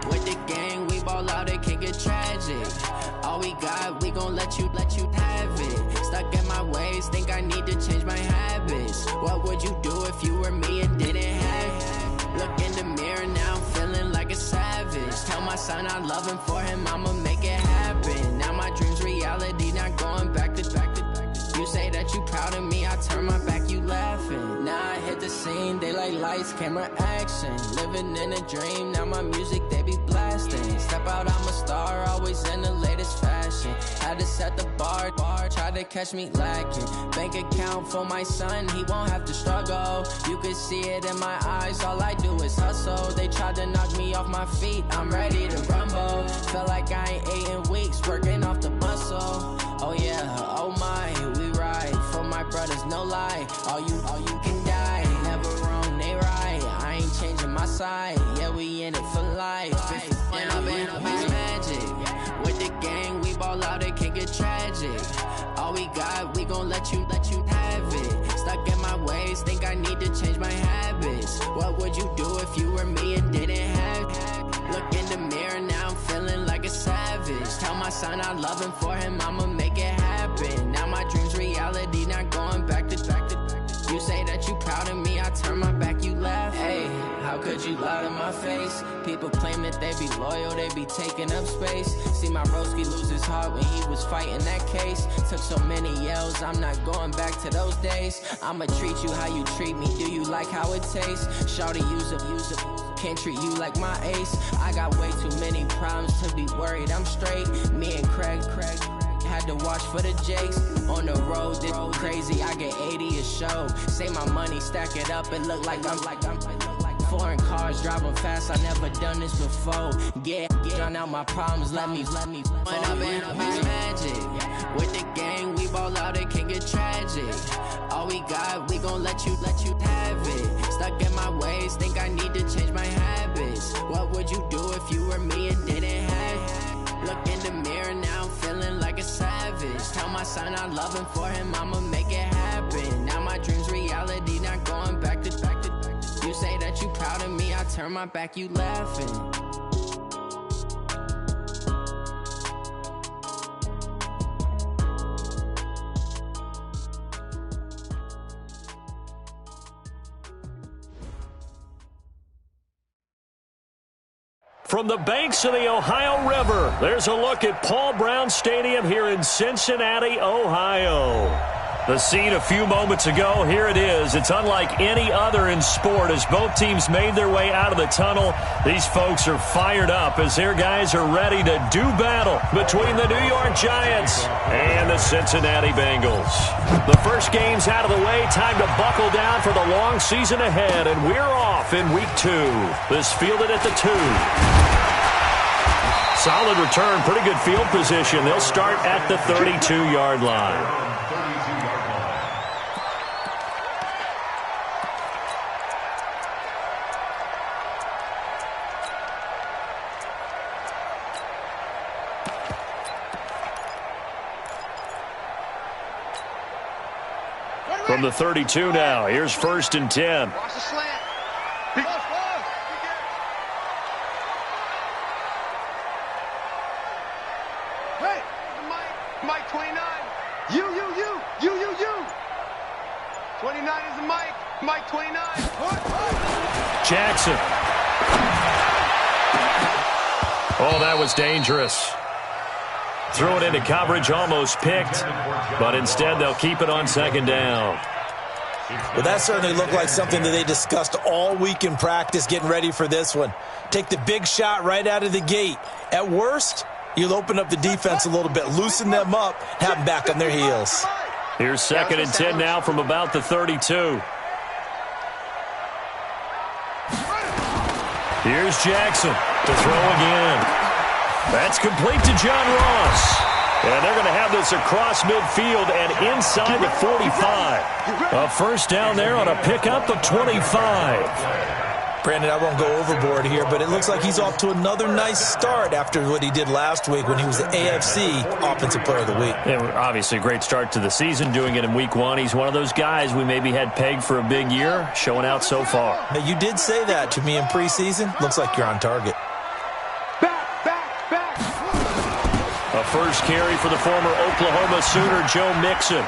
With the gang, we ball out, it can get tragic. All we got, we gon' let you have it. Stuck in my ways, think I need to change my habits. What would you do if you were me and didn't have it? Look in the mirror, now I'm feeling like a savage. Tell my son I love him, for him I'ma make it happen. Now my dream's reality, not going back to. You say that you proud of me, I turn my back, you laughing. Now I hit the scene, they like lights, camera, action. Living in a dream, now my music, they be blasting. Step out, I'm a star, always in the latest fashion. Had to set the bar, try to catch me lacking. Bank account for my son, he won't have to struggle. You can see it in my eyes, all I do is hustle. They tried to knock me off my feet, I'm ready to rumble. Felt like I ain't ate in weeks, working off the muscle. Oh yeah, oh my, we ride for my brothers, no lie. All you can die, never wrong, they right. I ain't changing my side, yeah, we in it for life. And I've been magic. With the gang, we ball out, it can get tragic. All we got, we gon' let you have it. Stuck in my ways, think I need to change my habits. What would you do if you were me and didn't have it? Look in the mirror, now I'm feeling like a savage. Tell my son I love him, for him I'ma make it happen. Now my dream's reality, not going back to. You say that you proud of me, I turn my back, you laugh. Hey, how could you lie to my face? People claim that they be loyal, they be taking up space. See my broski lose his heart when he was fighting that case. Took so many yells, I'm not going back to those days. I'ma treat you how you treat me, do you like how it tastes? Shawty, use up, can't treat you like my ace. I got way too many problems to be worried, I'm straight. Me and Craig had to watch for the Jakes. On the road, this crazy, I get 80 a show. Say my money, stack it up, it look like I'm foreign cars, driving fast, I never done this before. Yeah, drown out my problems, let me. When I've been magic. With the gang, we ball out, it can get tragic. All we got, we gon' let you have it. Stuck in my ways, think I need to change my habits. What would you do if you were me and didn't have it? Look in the mirror, now I'm feeling like a savage. Tell my son I love him, for him I'ma make it happen. Now my dream's reality, not going back to. You say that you proud of me, I turn my back, you laughing. From the banks of the Ohio River, there's a look at Paul Brown Stadium here in Cincinnati, Ohio. The scene a few moments ago, here it is. It's unlike any other in sport as both teams made their way out of the tunnel. These folks are fired up as their guys are ready to do battle between the New York Giants and the Cincinnati Bengals. The first game's out of the way. Time to buckle down for the long season ahead, and we're off in week 2. This fielded at the 2. Solid return, pretty good field position. They'll start at the 32-yard line. From the 32 now, here's 1st and 10. Watch the slant. Hey, Mike 29. You. 29 is the Mike 29. Jackson. Oh, that was dangerous. Threw it into coverage, almost picked, but instead they'll keep it on 2nd down. Well, that certainly looked like something that they discussed all week in practice getting ready for this one. Take the big shot right out of the gate. At worst, you'll open up the defense a little bit, loosen them up, have them back on their heels. Here's 2nd and 10 now from about the 32. Here's Jackson to throw again. That's complete to John Ross. And they're going to have this across midfield and inside the 45. A first down there on a pickup of 25. Brandon, I won't go overboard here, but it looks like he's off to another nice start after what he did last week when he was the AFC Offensive Player of the Week. Yeah, obviously a great start to the season, doing it in week 1. He's one of those guys we maybe had pegged for a big year, showing out so far. Now, you did say that to me in preseason. Looks like you're on target. first carry for the former Oklahoma Sooner, Joe Mixon.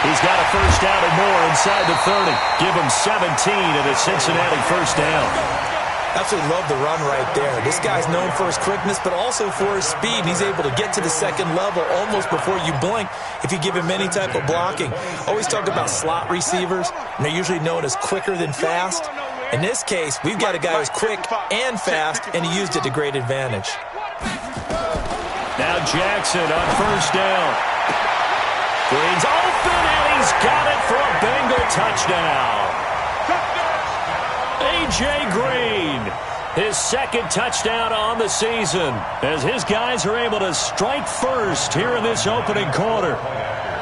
He's got a first down and more inside the 30. Give him 17 and a Cincinnati first down. Absolutely love the run right there. This guy's known for his quickness, but also for his speed. He's able to get to the second level almost before you blink if you give him any type of blocking. Always talk about slot receivers, and they're usually known as quicker than fast. In this case, we've got a guy who's quick and fast, and he used it to great advantage. Now Jackson on first down. Green's open, and he's got it for a Bengal touchdown. A.J. Green, his second touchdown on the season, as his guys are able to strike first here in this opening quarter.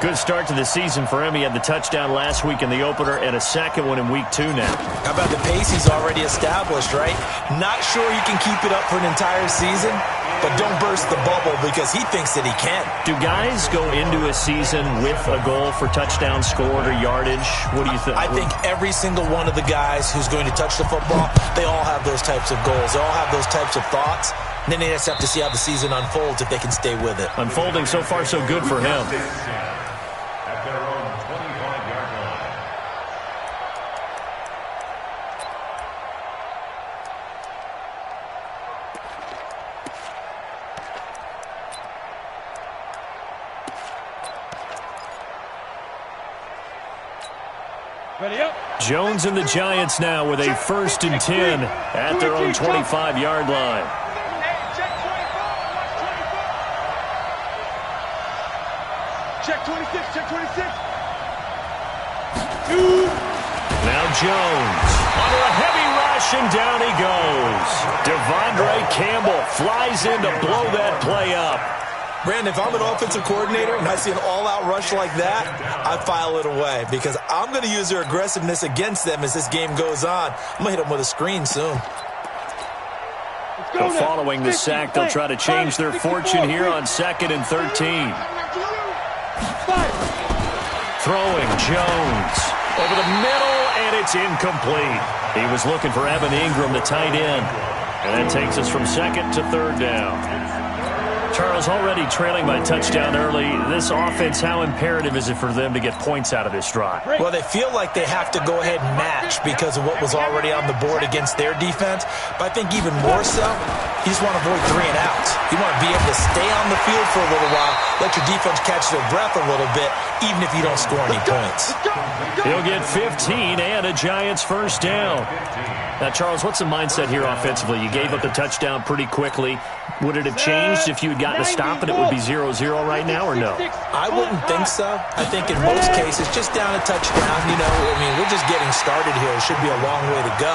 Good start to the season for him. He had the touchdown last week in the opener and a second one in week 2 now. How about the pace he's already established, right? Not sure he can keep it up for an entire season, but don't burst the bubble because he thinks that he can. Do guys go into a season with a goal for touchdowns scored or yardage? What do you think? I think every single one of the guys who's going to touch the football, they all have those types of goals. They all have those types of thoughts. And then they just have to see how the season unfolds if they can stay with it. Unfolding so far so good for him. Jones and the Giants now with a 1st and 10 at their own 25-yard line. Check 26, check 26. Now Jones under a heavy rush, and down he goes. Devondre Campbell flies in to blow that play up. Brandon, if I'm an offensive coordinator and I see an all-out rush like that, I file it away because I'm going to use their aggressiveness against them as this game goes on. I'm going to hit them with a screen soon. But following the sack, they'll try to change their fortune here on 2nd and 13. Throwing Jones over the middle, and it's incomplete. He was looking for Evan Ingram, the tight end. And that takes us from 2nd to 3rd down. Charles, already trailing by touchdown early. This offense, how imperative is it for them to get points out of this drive? Well, they feel like they have to go ahead and match because of what was already on the board against their defense. But I think even more so, you just want to avoid 3 and outs. You want to be able to stay on the field for a little while, let your defense catch their breath a little bit, even if you don't score any points. He'll get 15 and a Giants first down. Now, Charles, what's the mindset here offensively? You gave up the touchdown pretty quickly. Would it have changed if you had gotten a stop and it would be 0-0 right now, or no? I wouldn't think so. I think in most cases, just down a touchdown, you know, I mean, we're just getting started here. It should be a long way to go.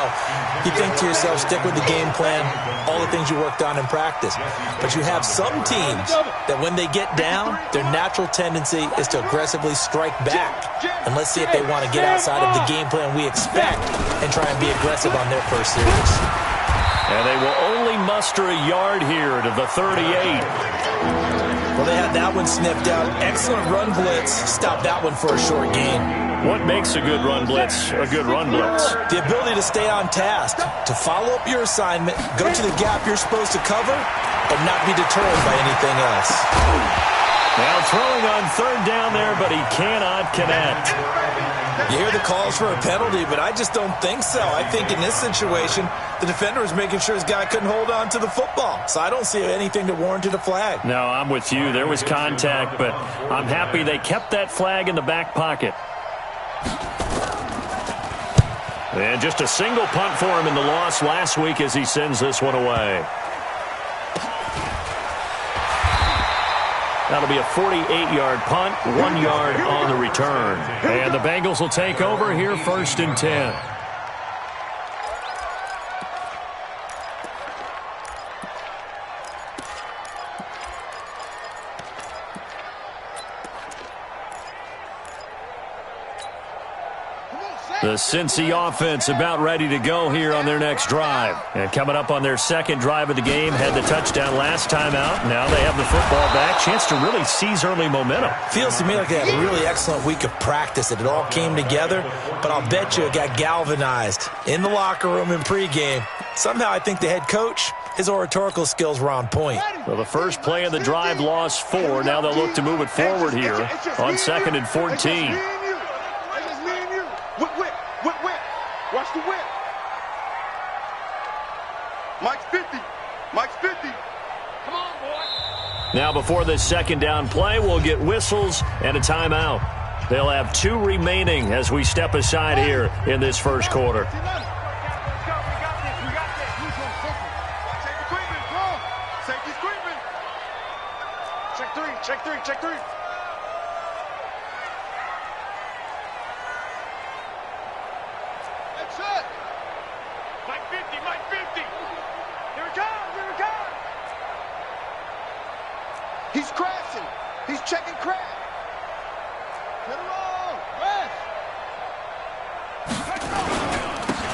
You think to yourself, stick with the game plan, all the things you worked on in practice. But you have some teams that when they get down, their natural tendency is to aggressively strike back. And let's see if they want to get outside of the game plan we expect and try and be aggressive on their first series. And they will only muster a yard here to the 38. Well, they had that one sniffed out. Excellent run blitz. Stopped that one for a short gain. What makes a good run blitz a good run blitz? The ability to stay on task, to follow up your assignment, go to the gap you're supposed to cover, and not be deterred by anything else. Now throwing on 3rd down there, but he cannot connect. You hear the calls for a penalty, but I just don't think so. I think in this situation, the defender was making sure his guy couldn't hold on to the football. So I don't see anything that warranted a flag. No, I'm with you. There was contact, but I'm happy they kept that flag in the back pocket. And just a single punt for him in the loss last week as he sends this one away. That'll be a 48-yard punt, 1 yard on the return. And the Bengals will take over here 1st and 10. The Cincy offense about ready to go here on their next drive. And coming up on their 2nd drive of the game, had the touchdown last time out. Now they have the football back. Chance to really seize early momentum. Feels to me like they had a really excellent week of practice. It all came together, but I'll bet you it got galvanized in the locker room in pregame. Somehow I think the head coach His oratorical skills were on point. Well, the first play of the drive lost 4. Now they'll look to move it forward here on 2nd and 14. It's just me and you. Whip. Watch the whip. Mike's 50. Come on, boy. Now before this second down play, we'll get whistles and a timeout. They'll have 2 remaining as we step aside here in this first quarter. Check three. That's it. Mike 50. Here it comes. He's crashing. He's checking crash. Get him on. Rest.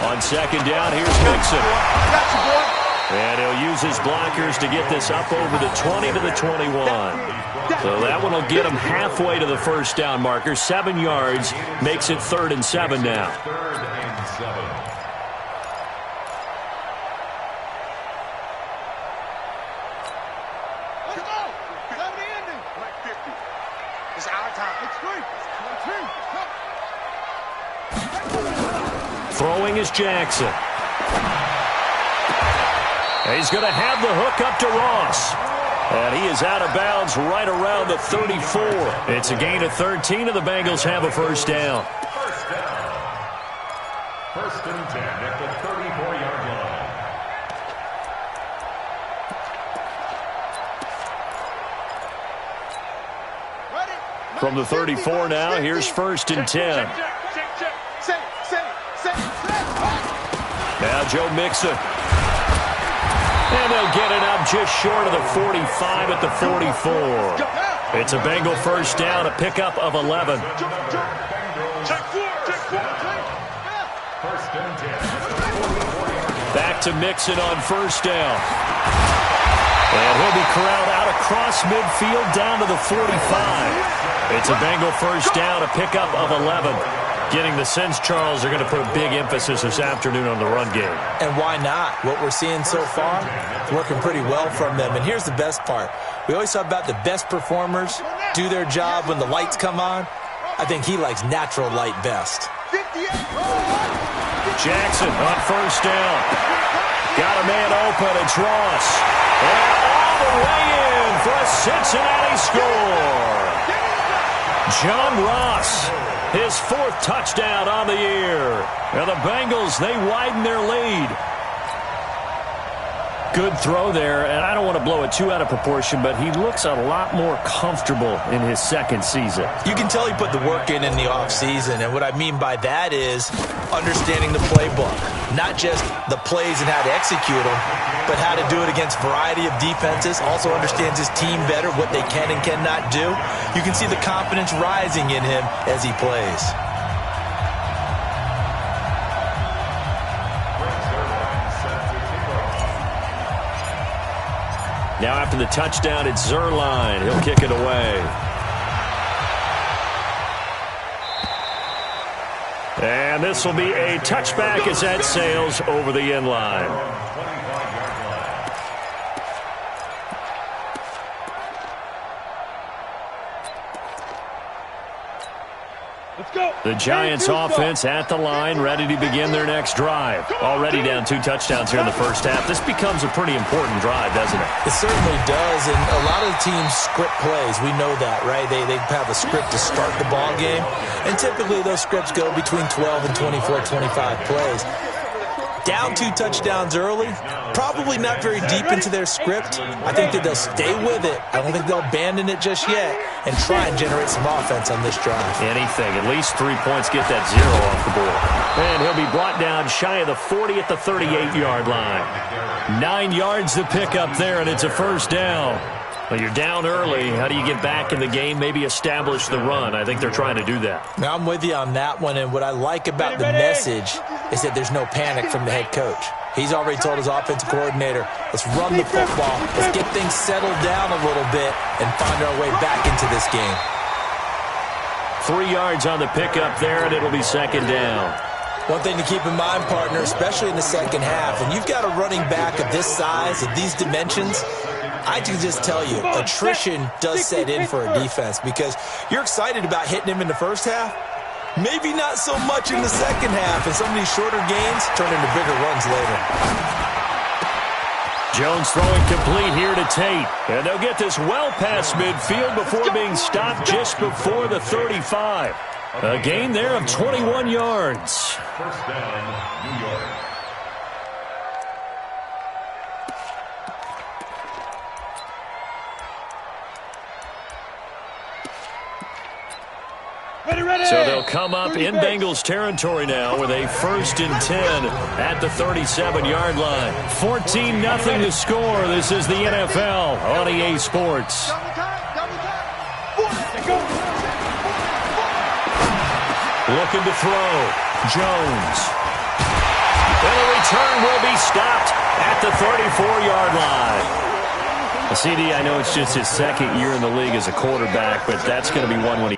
On second down, here's Mixon. Got you, boy. And he'll use his blockers to get this up over the 20 to the 21. So that one will get him halfway to the first down marker. 7 yards makes it 3rd and 7 now. Let's go. It's the ending. Like 50. It's our time. It's 3. Throwing is Jackson. He's going to have the hook up to Ross. And he is out of bounds right around the 34. It's a gain of 13, and the Bengals have a first down. First and 10 at the 34-yard Ready? From the 34 now, here's 1st and 10. Now Joe Mixon. And they'll get it up just short of the 45 at the 44. It's a Bengal first down, a pickup of 11. Check four. First and 10. Back to Mixon on first down. And he'll be corralled out across midfield down to the 45. It's a Bengal first down, a pickup of 11. Getting the sense, Charles, are going to put a big emphasis this afternoon on the run game. And why not? What we're seeing so far, it's working pretty well from them. And here's the best part. We always talk about the best performers do their job when the lights come on. I think he likes natural light best. Jackson on first down. Got a man open. It's Ross. And all the way in for a Cincinnati score. John Ross. His 4th touchdown on the year. And the Bengals, they widen their lead. Good throw there, and I don't want to blow it too out of proportion, but he looks a lot more comfortable in his 2nd season. You can tell he put the work in the offseason, and what I mean by that is understanding the playbook. Not just the plays and how to execute them, but how to do it against a variety of defenses. Also understands his team better, what they can and cannot do. You can see the confidence rising in him as he plays. Now after the touchdown, it's Zerline. He'll kick it away. And this will be a touchback as that sails over the end line. The Giants offense at the line, ready to begin their next drive. Already down 2 touchdowns here in the first half. This becomes a pretty important drive, doesn't it? It certainly does, and a lot of the teams script plays. We know that, right? They have a script to start the ball game, and typically those scripts go between 12 and 24, 25 plays. Down 2 touchdowns early, probably not very deep into their script. I think that they'll stay with it. I don't think they'll abandon it just yet and try and generate some offense on this drive. Anything. At least 3 points, get that 0 off the board. And he'll be brought down shy of the 40 at the 38-yard line. 9 yards to pick up there, and it's a first down. Well, you're down early. How do you get back in the game, maybe establish the run? I think they're trying to do that. Now, I'm with you on that one, and what I like about the message is that there's no panic from the head coach. He's already told his offensive coordinator, let's run the football, let's get things settled down a little bit and find our way back into this game. 3 yards on the pickup there, and it'll be second down. One thing to keep in mind, partner, especially in the second half, when you've got a running back of this size, of these dimensions, I can just tell you, attrition does set in for a defense because you're excited about hitting him in the first half. Maybe not so much in the second half, and some of these shorter gains turn into bigger runs later. Jones throwing complete here to Tate. And they'll get this well past midfield before being stopped just before the 35. A gain there of 21 yards. First down, New York. So they'll come up in Bengals territory now with a 1st and 10 at the 37-yard line. 14-0 to score. This is the NFL on EA Sports. Looking to throw. Jones. And the return will be stopped at the 34-yard line. CD, I know it's just his second year in the league as a quarterback, but that's going to be one when he...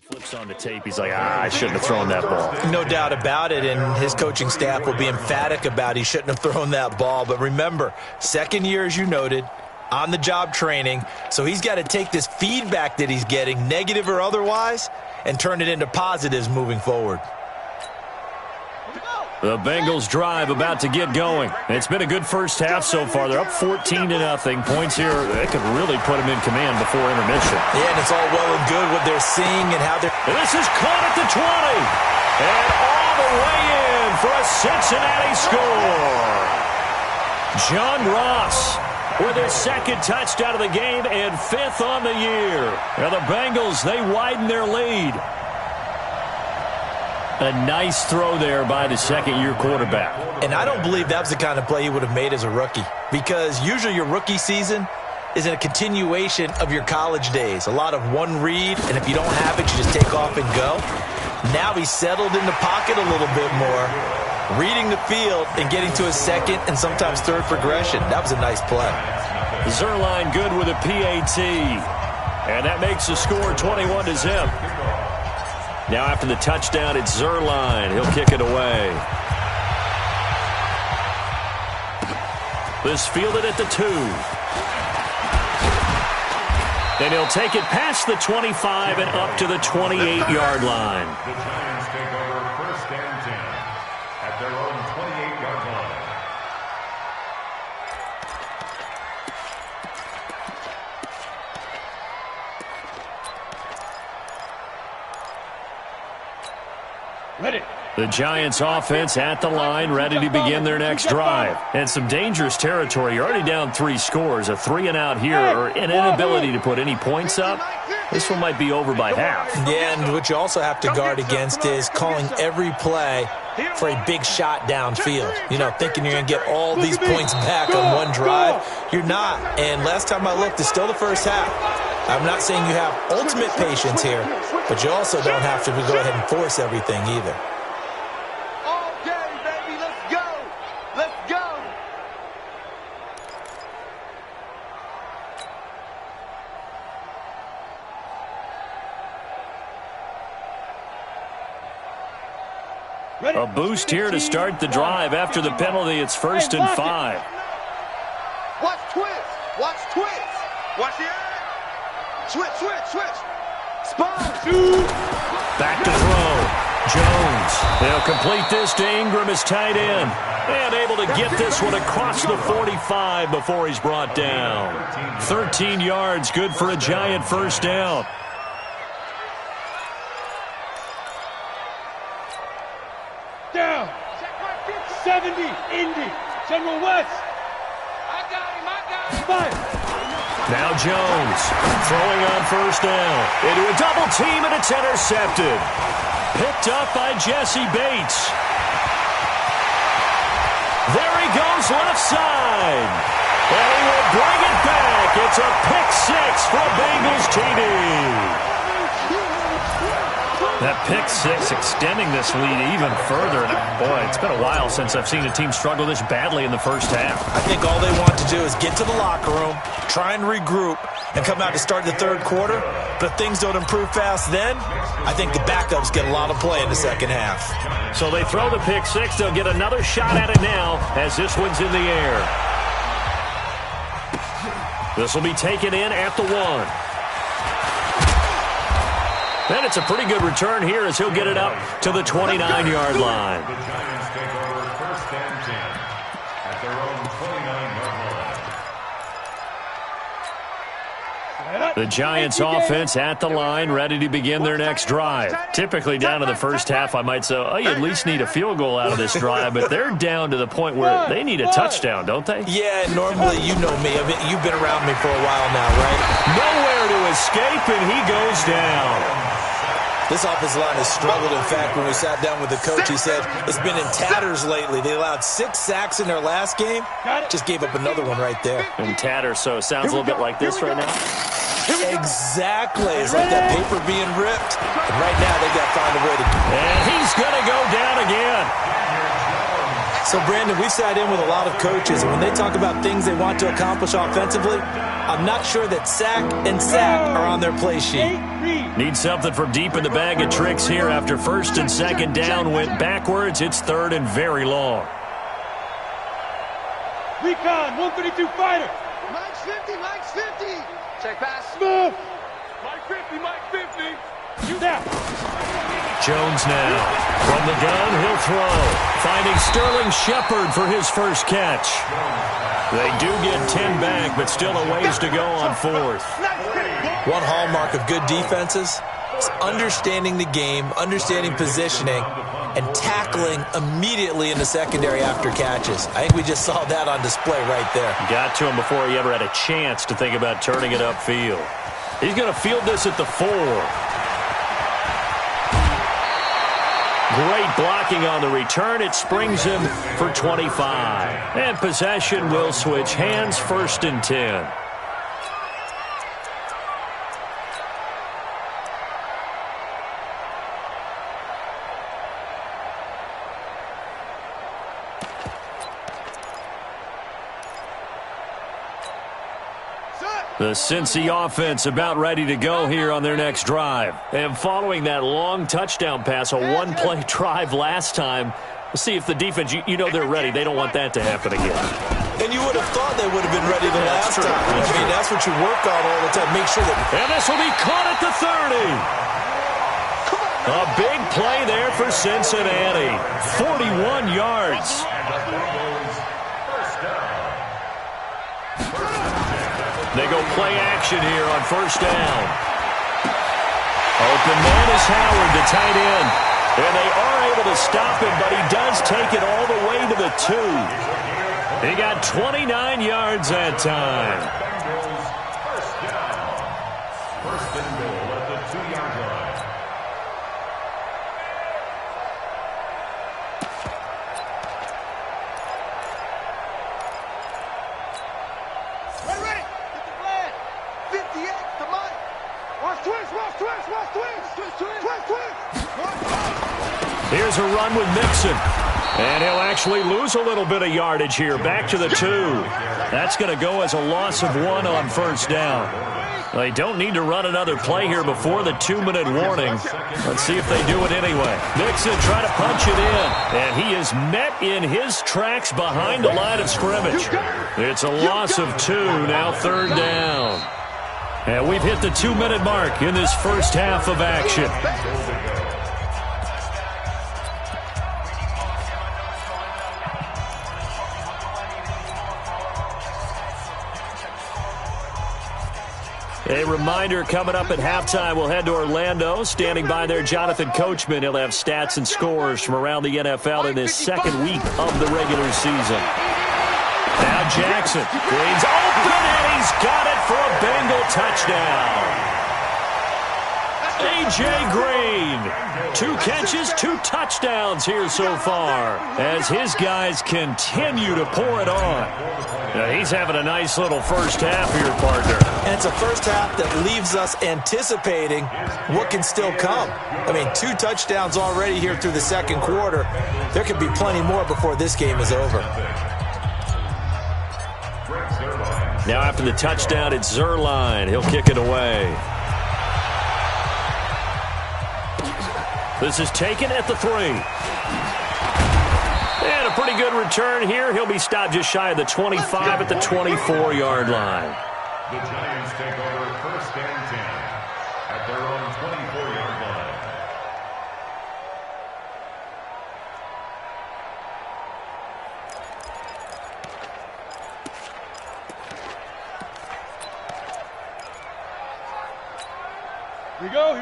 Flips on the tape. He's like, I shouldn't have thrown that ball. No doubt about it, and his coaching staff will be emphatic about he shouldn't have thrown that ball. But remember, second year, as you noted, on-the-job training, so he's got to take this feedback that he's getting, negative or otherwise, and turn it into positives moving forward. The Bengals drive about to get going. It's been a good first half so far. They're up 14-0. Points here, they could really put them in command before intermission. Yeah, and it's all well and good what they're seeing and how they're... This is caught at the 20. And all the way in for a Cincinnati score. John Ross with his second touchdown of the game and 5th on the year. Now the Bengals, they widen their lead. A nice throw there by the second-year quarterback. And I don't believe that was the kind of play he would have made as a rookie, because usually your rookie season is a continuation of your college days. A lot of one read, and if you don't have it, you just take off and go. Now he's settled in the pocket a little bit more, reading the field and getting to his second and sometimes third progression. That was a nice play. Zuerlein good with a PAT. And that makes the score 21-0. Now after the touchdown, it's Zuerlein. He'll kick it away. This fielded at the 2. And he'll take it past the 25 and up to the 28-yard line. The Giants take over 1st and 10 at their own 28-yard line. Ready. The Giants offense at the line, ready to begin their next drive. And some dangerous territory. You're already down 3 scores. A 3-and-out here, or an inability to put any points up. This one might be over by half. Yeah, and what you also have to guard against is calling every play for a big shot downfield. You know, thinking you're going to get all these points back on one drive. You're not. And last time I looked, it's still the first half. I'm not saying you have ultimate patience here, but you also don't have to go ahead and force everything either. A boost here to start the drive. After the penalty, it's 1st and 5. Watch twist. Watch twist. Watch the eye. Switch. Spot. Back to throw. Jones. They'll complete this to Ingram as tight end. And able to get this one across the 45 before he's brought down. 13 yards, good for a Giant first down. Down. 70. Indy. General West. I got him. Fire. Now Jones throwing on first down. Into a double team, and it's intercepted. Picked up by Jesse Bates. There he goes left side. And he will bring it back. It's a pick 6 for a Bengals TD. That pick 6 extending this lead even further. And boy, it's been a while since I've seen a team struggle this badly in the first half. I think all they want to do is get to the locker room, try and regroup, and come out to start the third quarter. But if things don't improve fast then, I think the backups get a lot of play in the second half. So they throw the pick 6. They'll get another shot at it now as this one's in the air. This will be taken in at the 1. And it's a pretty good return here as he'll get it up to the 29-yard line. The Giants take over 1st and 10 at their own 29-yard line. The Giants offense at the line, ready to begin their next drive. Typically down to the first half, I might say, oh, you at least need a field goal out of this drive, but they're down to the point where they need a touchdown, don't they? Yeah, normally, you know me. You've been around me for a while now, right? Nowhere to escape, and he goes down. This offensive line has struggled. In fact, when we sat down with the coach, he said it's been in tatters lately. They allowed 6 sacks in their last game. Just gave up another one right there. In tatters, so it sounds a little bit like this right now. Exactly. It's like that paper being ripped. And right now, they got to find a way to do it. And he's going to go down again. So, Brandon, we've sat in with a lot of coaches, and when they talk about things they want to accomplish offensively, I'm not sure that sack and sack are on their play sheet. Need something from deep in the bag of tricks here after 1st and 2nd down went backwards. It's 3rd and very long. Recon, 132 fighter. Mike's 50. Check pass. Move. Mike 50. You down. Jones now. From the gun, he'll throw. Finding Sterling Shepard for his first catch. They do get 10 back, but still a ways to go on 4th. One hallmark of good defenses is understanding the game, understanding positioning, and tackling immediately in the secondary after catches. I think we just saw that on display right there. Got to him before he ever had a chance to think about turning it upfield. He's going to field this at the 4. Great blocking on the return. It springs him for 25. And possession will switch hands, 1st and 10. The Cincy offense about ready to go here on their next drive. And following that long touchdown pass, a one-play drive last time, we'll see if the defense, you know they're ready. They don't want that to happen again. And you would have thought they would have been ready the last time. I mean, that's what you work on all the time. Make sure that... And this will be caught at the 30. A big play there for Cincinnati. 41 yards. They go play action here on first down. Open man is Howard, the tight end. And they are able to stop him, but he does take it all the way to the 2. He got 29 yards that time. First and goal at the 2-yard line. Ready. Get the flag. 58 to Mike. Watch twist. Here's a run with Mixon. And he'll actually lose a little bit of yardage here. Back to the 2. That's going to go as a loss of 1 on first down. They don't need to run another play here before the 2-minute warning. Let's see if they do it anyway. Mixon trying to punch it in. And he is met in his tracks behind the line of scrimmage. It's a loss of 2, now third down. And we've hit the 2-minute mark in this first half of action. A reminder, coming up at halftime, we'll head to Orlando. Standing by there, Jonathan Coachman. He'll have stats and scores from around the NFL in this second week of the regular season. Now Jackson. Green's open, and he's got it for a Bengal touchdown. A.J. Green, 2 catches, 2 touchdowns here so far as his guys continue to pour it on. Now he's having a nice little first half here, partner. And it's a first half that leaves us anticipating what can still come. I mean, 2 touchdowns already here through the second quarter. There could be plenty more before this game is over. Now after the touchdown, it's Zerline. He'll kick it away. This is taken at the 3. And a pretty good return here. He'll be stopped just shy of the 25 at the 24-yard line. The Giants take over first and 10 at their own 24-yard line.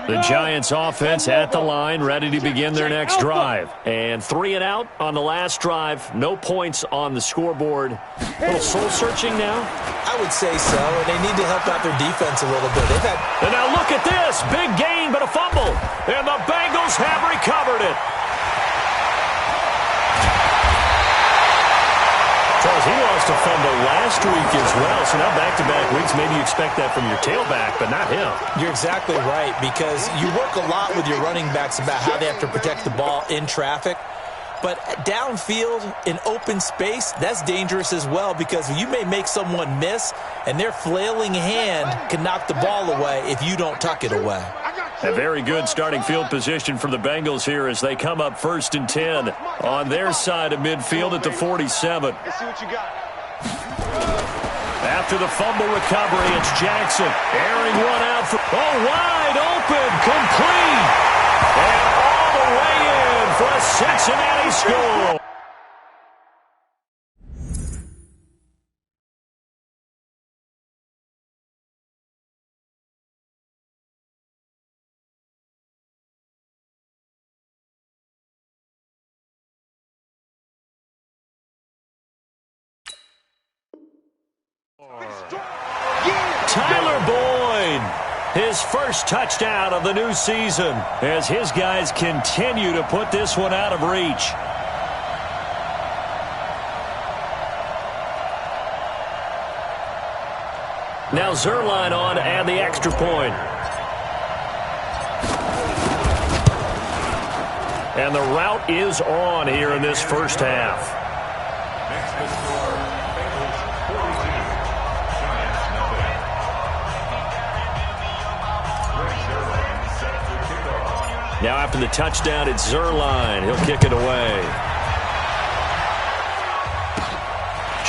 The Giants offense at the line, ready to begin their next drive. And 3 and out on the last drive. No points on the scoreboard. A little soul-searching now? I would say so, and they need to help out their defense a little bit. And now look at this. Big gain, but a fumble. And the Bengals have recovered it. Charles, he lost a fumble last week as well, so now back-to-back weeks, maybe you expect that from your tailback, but not him. You're exactly right, because you work a lot with your running backs about how they have to protect the ball in traffic. But downfield, in open space, that's dangerous as well, because you may make someone miss, and their flailing hand can knock the ball away if you don't tuck it away. A very good starting field position for the Bengals here as they come up first and 10 on their side of midfield at the 47. Let's see what you got. After the fumble recovery, it's Jackson airing one out for wide open, complete, and all the way in for a Cincinnati score. Tyler Boyd, his first touchdown of the new season as his guys continue to put this one out of reach. Now Zerline on to add the extra point. And the route is on here in this first half. Now after the touchdown, it's Zerline. He'll kick it away.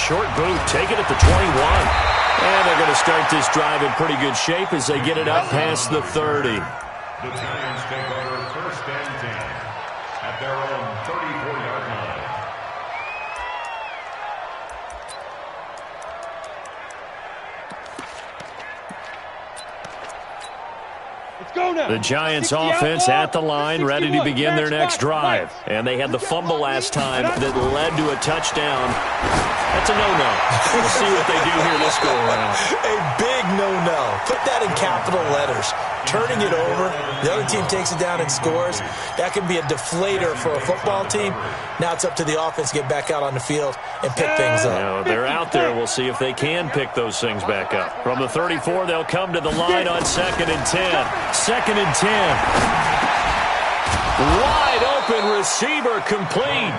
short boot, take it at the 21. And they're going to start this drive in pretty good shape as they get it up past the 30. The Giants take over first and 10 at their own 34-yard line. The Giants offense at the line, ready to begin their next drive. And they had the fumble last time that led to a touchdown. That's a no-no. We'll see what they do here this go-around. A big no-no. Put that in capital letters. Turning it over, the other team takes it down and scores. That can be a deflator for a football team. Now it's up to the offense to get back out on the field and pick things up. You know, they're out there. We'll see if they can pick those things back up. From the 34, they'll come to the line on 2nd and 10. 2nd and 10. Wide open receiver complete.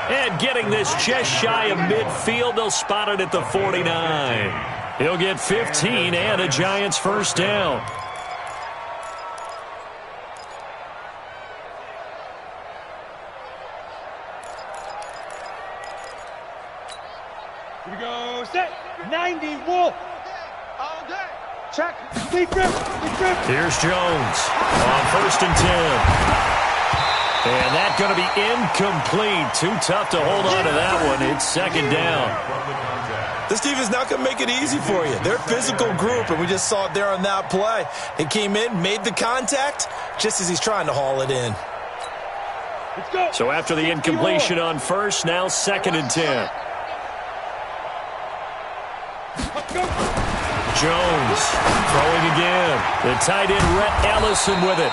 And getting this just shy of midfield, they'll spot it at the 49. He'll get 15 and a Giants first down. Here we go, set, 90, Wolf. All day. Check, deep grip, deep grip. Here's Jones on 1st and 10. And that's going to be incomplete. Too tough to hold on to that one. It's 2nd down. This team is not going to make it easy for you. They're a physical group, and we just saw it there on that play. He came in, made the contact, just as he's trying to haul it in. Let's go. So after the incompletion on 1st, now 2nd and 10. Let's go. Jones throwing again. The tight end, Rhett Ellison, with it.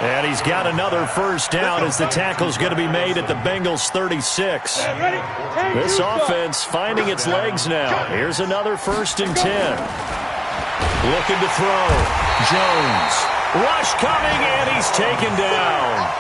And he's got another first down as the tackle's going to be made at the Bengals 36. This offense finding its legs now. Here's another 1st and 10. Looking to throw. Jones. Rush coming, and he's taken down.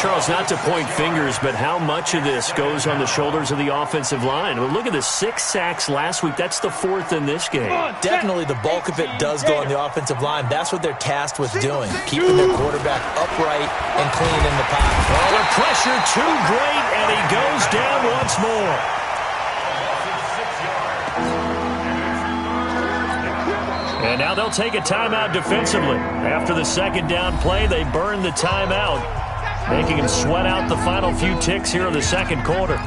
Charles, not to point fingers, but how much of this goes on the shoulders of the offensive line? Well, look at the 6 sacks last week. That's the 4th in this game. Definitely the bulk of it does go on the offensive line. That's what they're tasked with doing, keeping their quarterback upright and clean in the pocket. Well, the pressure too great, and he goes down once more. And now they'll take a timeout defensively. After the 2nd down play, they burn the timeout, making him sweat out the final few ticks here in the 2nd quarter.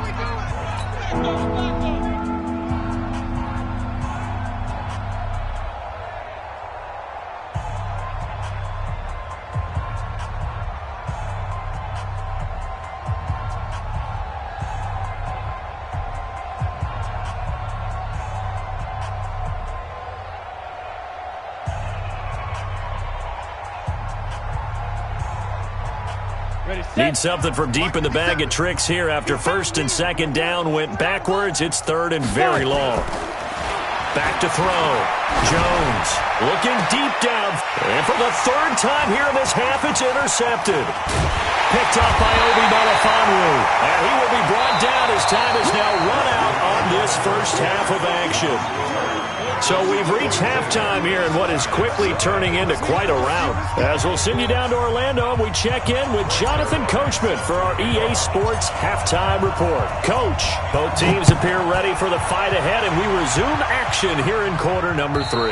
Need something from deep in the bag of tricks here after 1st and 2nd down went backwards. It's 3rd and very long. Back to throw. Jones looking deep down. And for the 3rd time here in this half, it's intercepted. Picked up by Obi Melifonwu. And he will be brought down as time is now run out on this first half of action. So we've reached halftime here in what is quickly turning into quite a rout. As we'll send you down to Orlando, and we check in with Jonathan Coachman for our EA Sports Halftime Report. Coach, both teams appear ready for the fight ahead, and we resume action here in quarter number 3.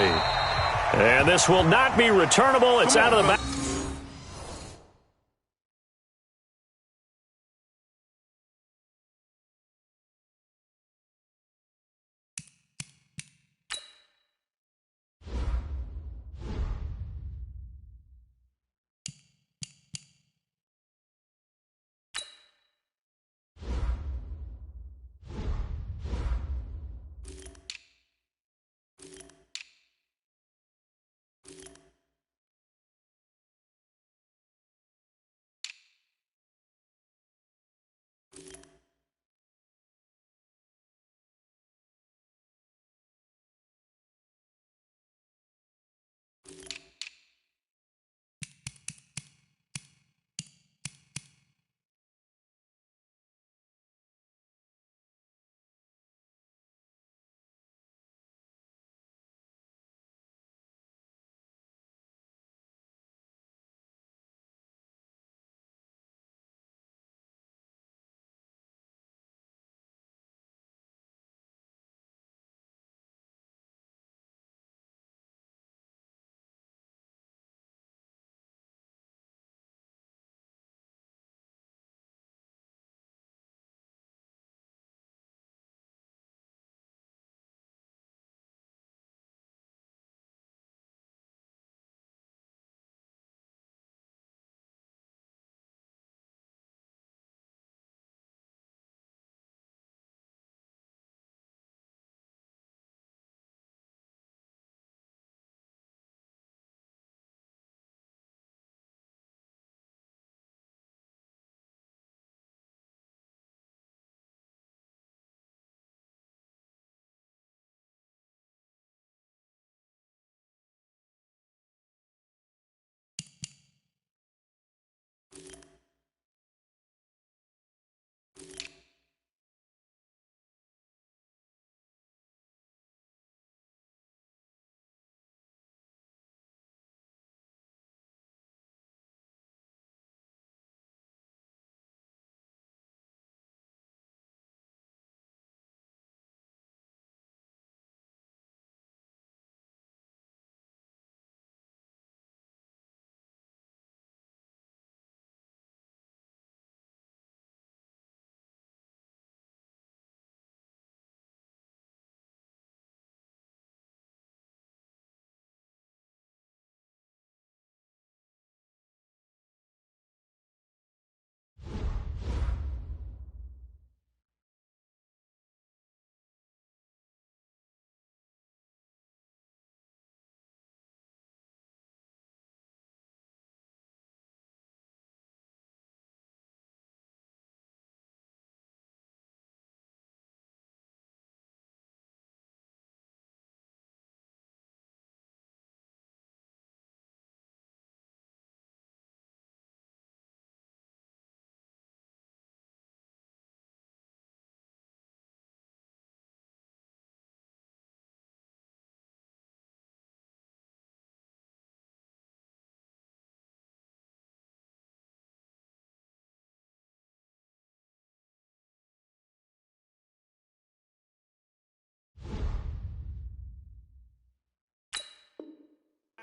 And this will not be returnable. It's out of the back.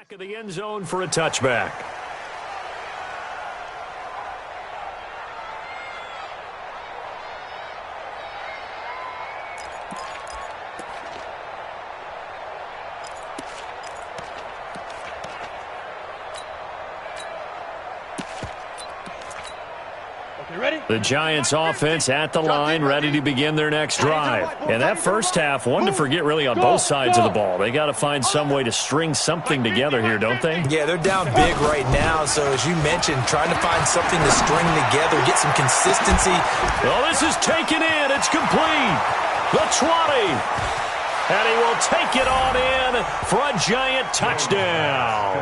Back of the end zone for a touchback. The Giants offense at the line, ready to begin their next drive. And that first half, one to forget really on both sides of the ball. They got to find some way to string something together here, don't they? Yeah, they're down big right now. So as you mentioned, trying to find something to string together, get some consistency. Well, this is taken in. It's complete. The 20. And he will take it on in for a Giant touchdown.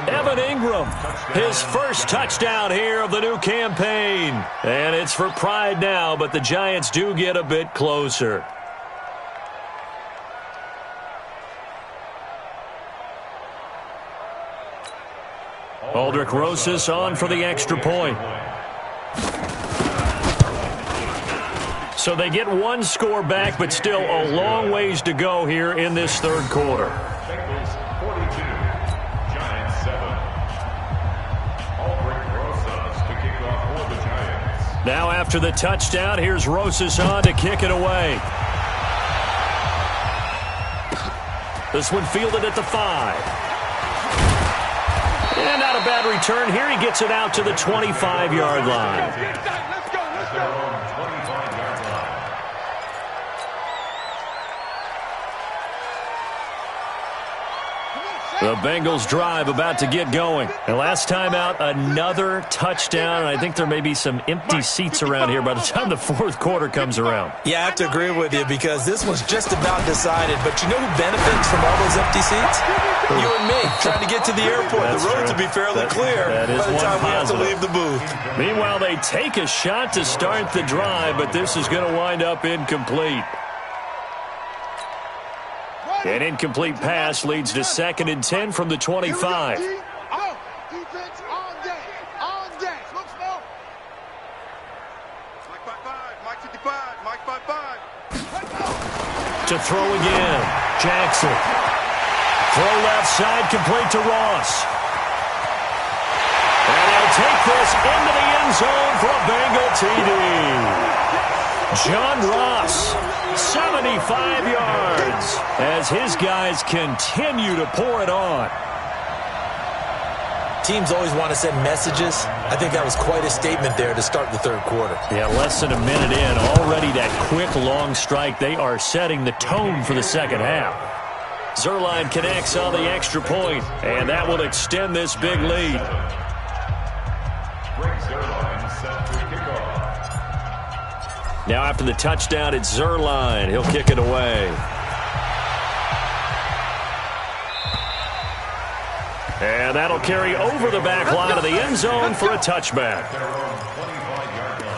Evan Ingram, his first touchdown here of the new campaign. And it's for pride now, but the Giants do get a bit closer. Aldrich Rosas on for the extra point. So they get one score back, but still a long ways to go here in this third quarter. Bengals 42, Giants 7. Aldrich Rosas to kick off for the Giants. Now after the touchdown, here's Rosas on to kick it away. This one fielded at the 5. And not a bad return here. He gets it out to the 25-yard line. At their own 25-yard line. The Bengals drive about to get going. And last time out, another touchdown. And I think there may be some empty seats around here by the time the fourth quarter comes around. Yeah, I have to agree with you because this one's just about decided. But you know who benefits from all those empty seats? You and me, trying to get to the airport. That's the roads true. will be fairly clear that is by the time we have to positive. leave the booth. Meanwhile, they take a shot to start the drive, but this is going to wind up incomplete. An incomplete pass leads to 2nd and 10 from the 25. Defense on deck. On deck. Look slow. Mike 5-5. Mike 55. Mike 5-5. To throw again. Jackson. Throw left side, complete to Ross. And he'll take this into the end zone for a Bengal TD. John Ross, 75 yards, as his guys continue to pour it on. Teams always want to send messages. I think that was quite a statement there to start the third quarter. Yeah, less than a minute in, already that quick, long strike. They are setting the tone for the second half. Zerline connects on the extra point, and that will extend this big lead. Greg Zerline set to kick off. Now after the touchdown, it's Zerline. He'll kick it away. And that'll carry over the back line of the end zone for a touchback. Their own 25-yard line.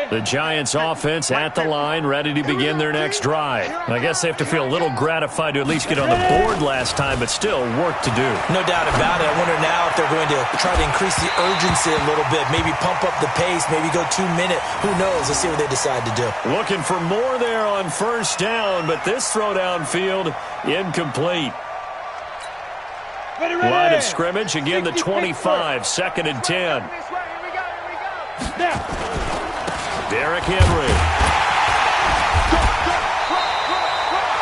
The Giants offense at the line, ready to begin their next drive. I guess they have to feel a little gratified to at least get on the board last time, but still work to do. No doubt about it. I wonder now if they're going to try to increase the urgency a little bit, maybe pump up the pace, maybe go 2 minute. Who knows? Let's see what they decide to do. Looking for more there on first down, but this throw downfield incomplete. Line of scrimmage, again the 25, 2nd and 10. Derrick Henry.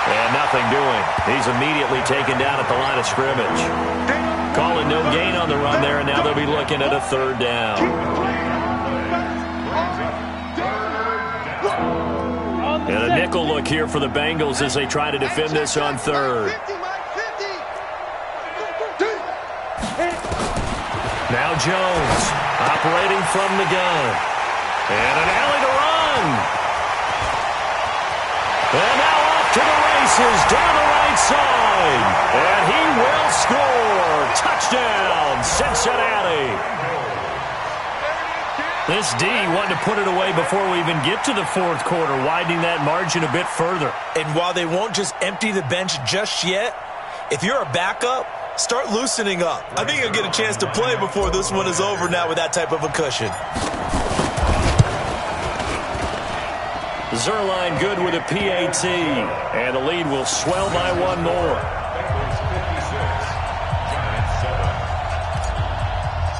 And nothing doing. He's immediately taken down at the line of scrimmage. Calling no gain on the run there, and now they'll be looking at a 3rd down. And a nickel look here for the Bengals as they try to defend this on 3rd. Now Jones operating from the gun. And an alley to run. And now off to the races down the right side. And he will score. Touchdown, Cincinnati. This D wanting to put it away before we even get to the fourth quarter, widening that margin a bit further. And while they won't just empty the bench just yet, if you're a backup, start loosening up. I think you'll get a chance to play before this one is over now with that type of a cushion. Zerline good with a PAT. And the lead will swell by one more. Bengals 56, Giants 7.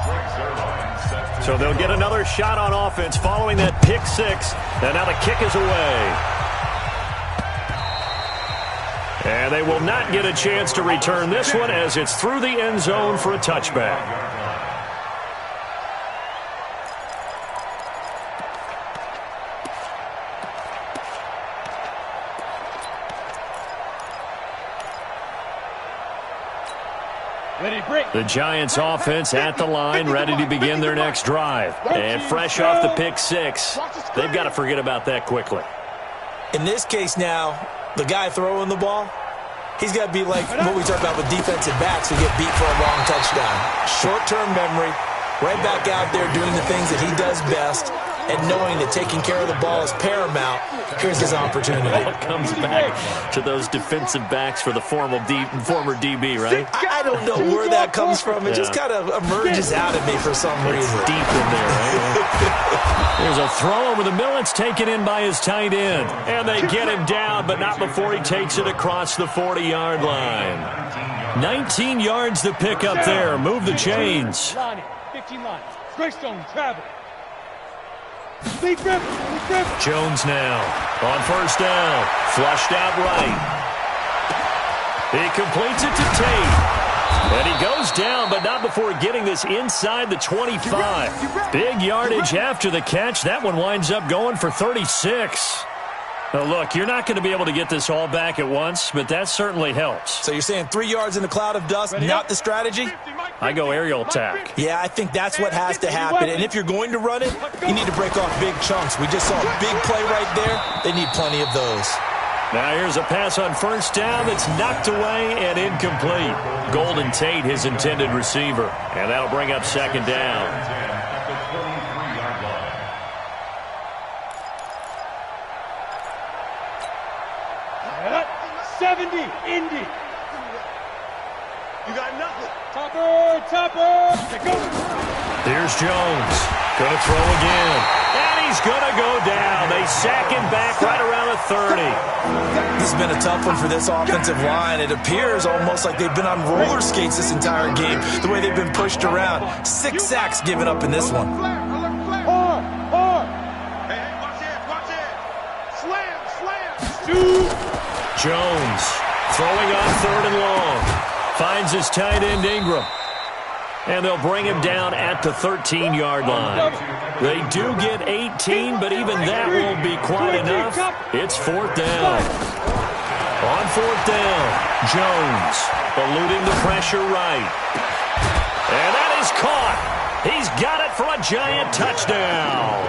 Greg Zerline set to So they'll get another shot on offense following that pick six. And now the kick is away. And they will not get a chance to return this one as it's through the end zone for a touchback. The Giants offense at the line, ready to begin their next drive. And fresh off the pick six, they've got to forget about that quickly. In this case now, the guy throwing the ball, he's got to be like what we talked about with defensive backs who get beat for a long touchdown. Short-term memory, right back out there doing the things that he does best, and knowing that taking care of the ball is paramount. Here's his opportunity. It comes back to those defensive backs for the former DB, right? I don't know where that comes from. It just kind of emerges out of me for some reason. Deep in there, right? There's a throw over the middle. It's taken in by his tight end. And they get him down, but not before he takes it across the 40-yard line. 19 yards to pick up there. Move the chains. 15 lines. Greystone, travel. Jones now on first down. Flushed out right. He completes it to Tate. And he goes down, but not before getting this inside the 25. Big yardage after the catch. That one winds up going for 36. Now, look, you're not going to be able to get this all back at once, but that certainly helps. So you're saying 3 yards in a cloud of dust, not the strategy? I go aerial attack. Yeah, I think that's what has to happen. And if you're going to run it, you need to break off big chunks. We just saw a big play right there. They need plenty of those. Now here's a pass on first down that's knocked away and incomplete. Golden Tate, his intended receiver. And that'll bring up second down. 70, Indy. You got nothing. Topper. Here's Jones. Going to throw again. And he's going to go down. They sack him back right around the 30. This has been a tough one for this offensive line. It appears almost like they've been on roller skates this entire game, the way they've been pushed around. 6 sacks given up in this one. Hard. Hey, watch it. Slam. Jones throwing on third and long. Finds his tight end Ingram. And they'll bring him down at the 13-yard line. They do get 18, but even that won't be quite enough. It's fourth down. On fourth down, Jones eluding the pressure right. And that is caught. He's got it for a giant touchdown.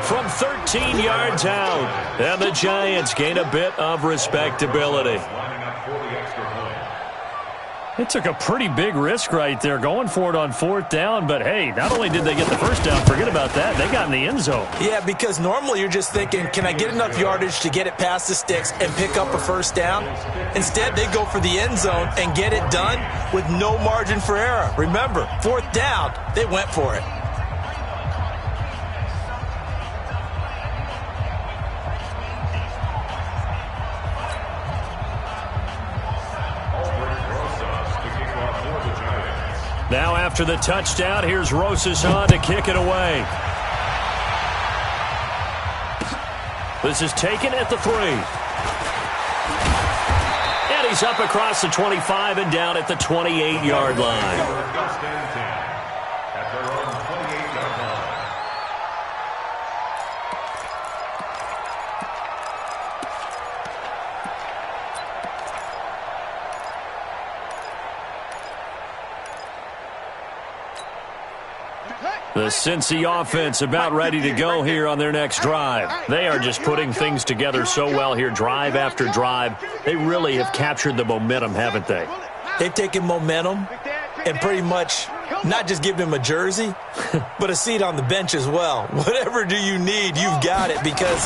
From 13 yards out. And the Giants gain a bit of respectability. They took a pretty big risk right there going for it on fourth down. But, hey, not only did they get the first down, forget about that, they got in the end zone. Yeah, because normally you're just thinking, can I get enough yardage to get it past the sticks and pick up a first down? Instead, they go for the end zone and get it done with no margin for error. Remember, fourth down, they went for it. Now after the touchdown, here's Rosas on to kick it away. This is taken at the 3. And he's up across the 25 and down at the 28-yard line. The Cincy offense about ready to go here on their next drive. They are just putting things together so well here, drive after drive. They really have captured the momentum, haven't they? They've taken momentum and pretty much not just given him a jersey, but a seat on the bench as well. Whatever do you need, you've got it, because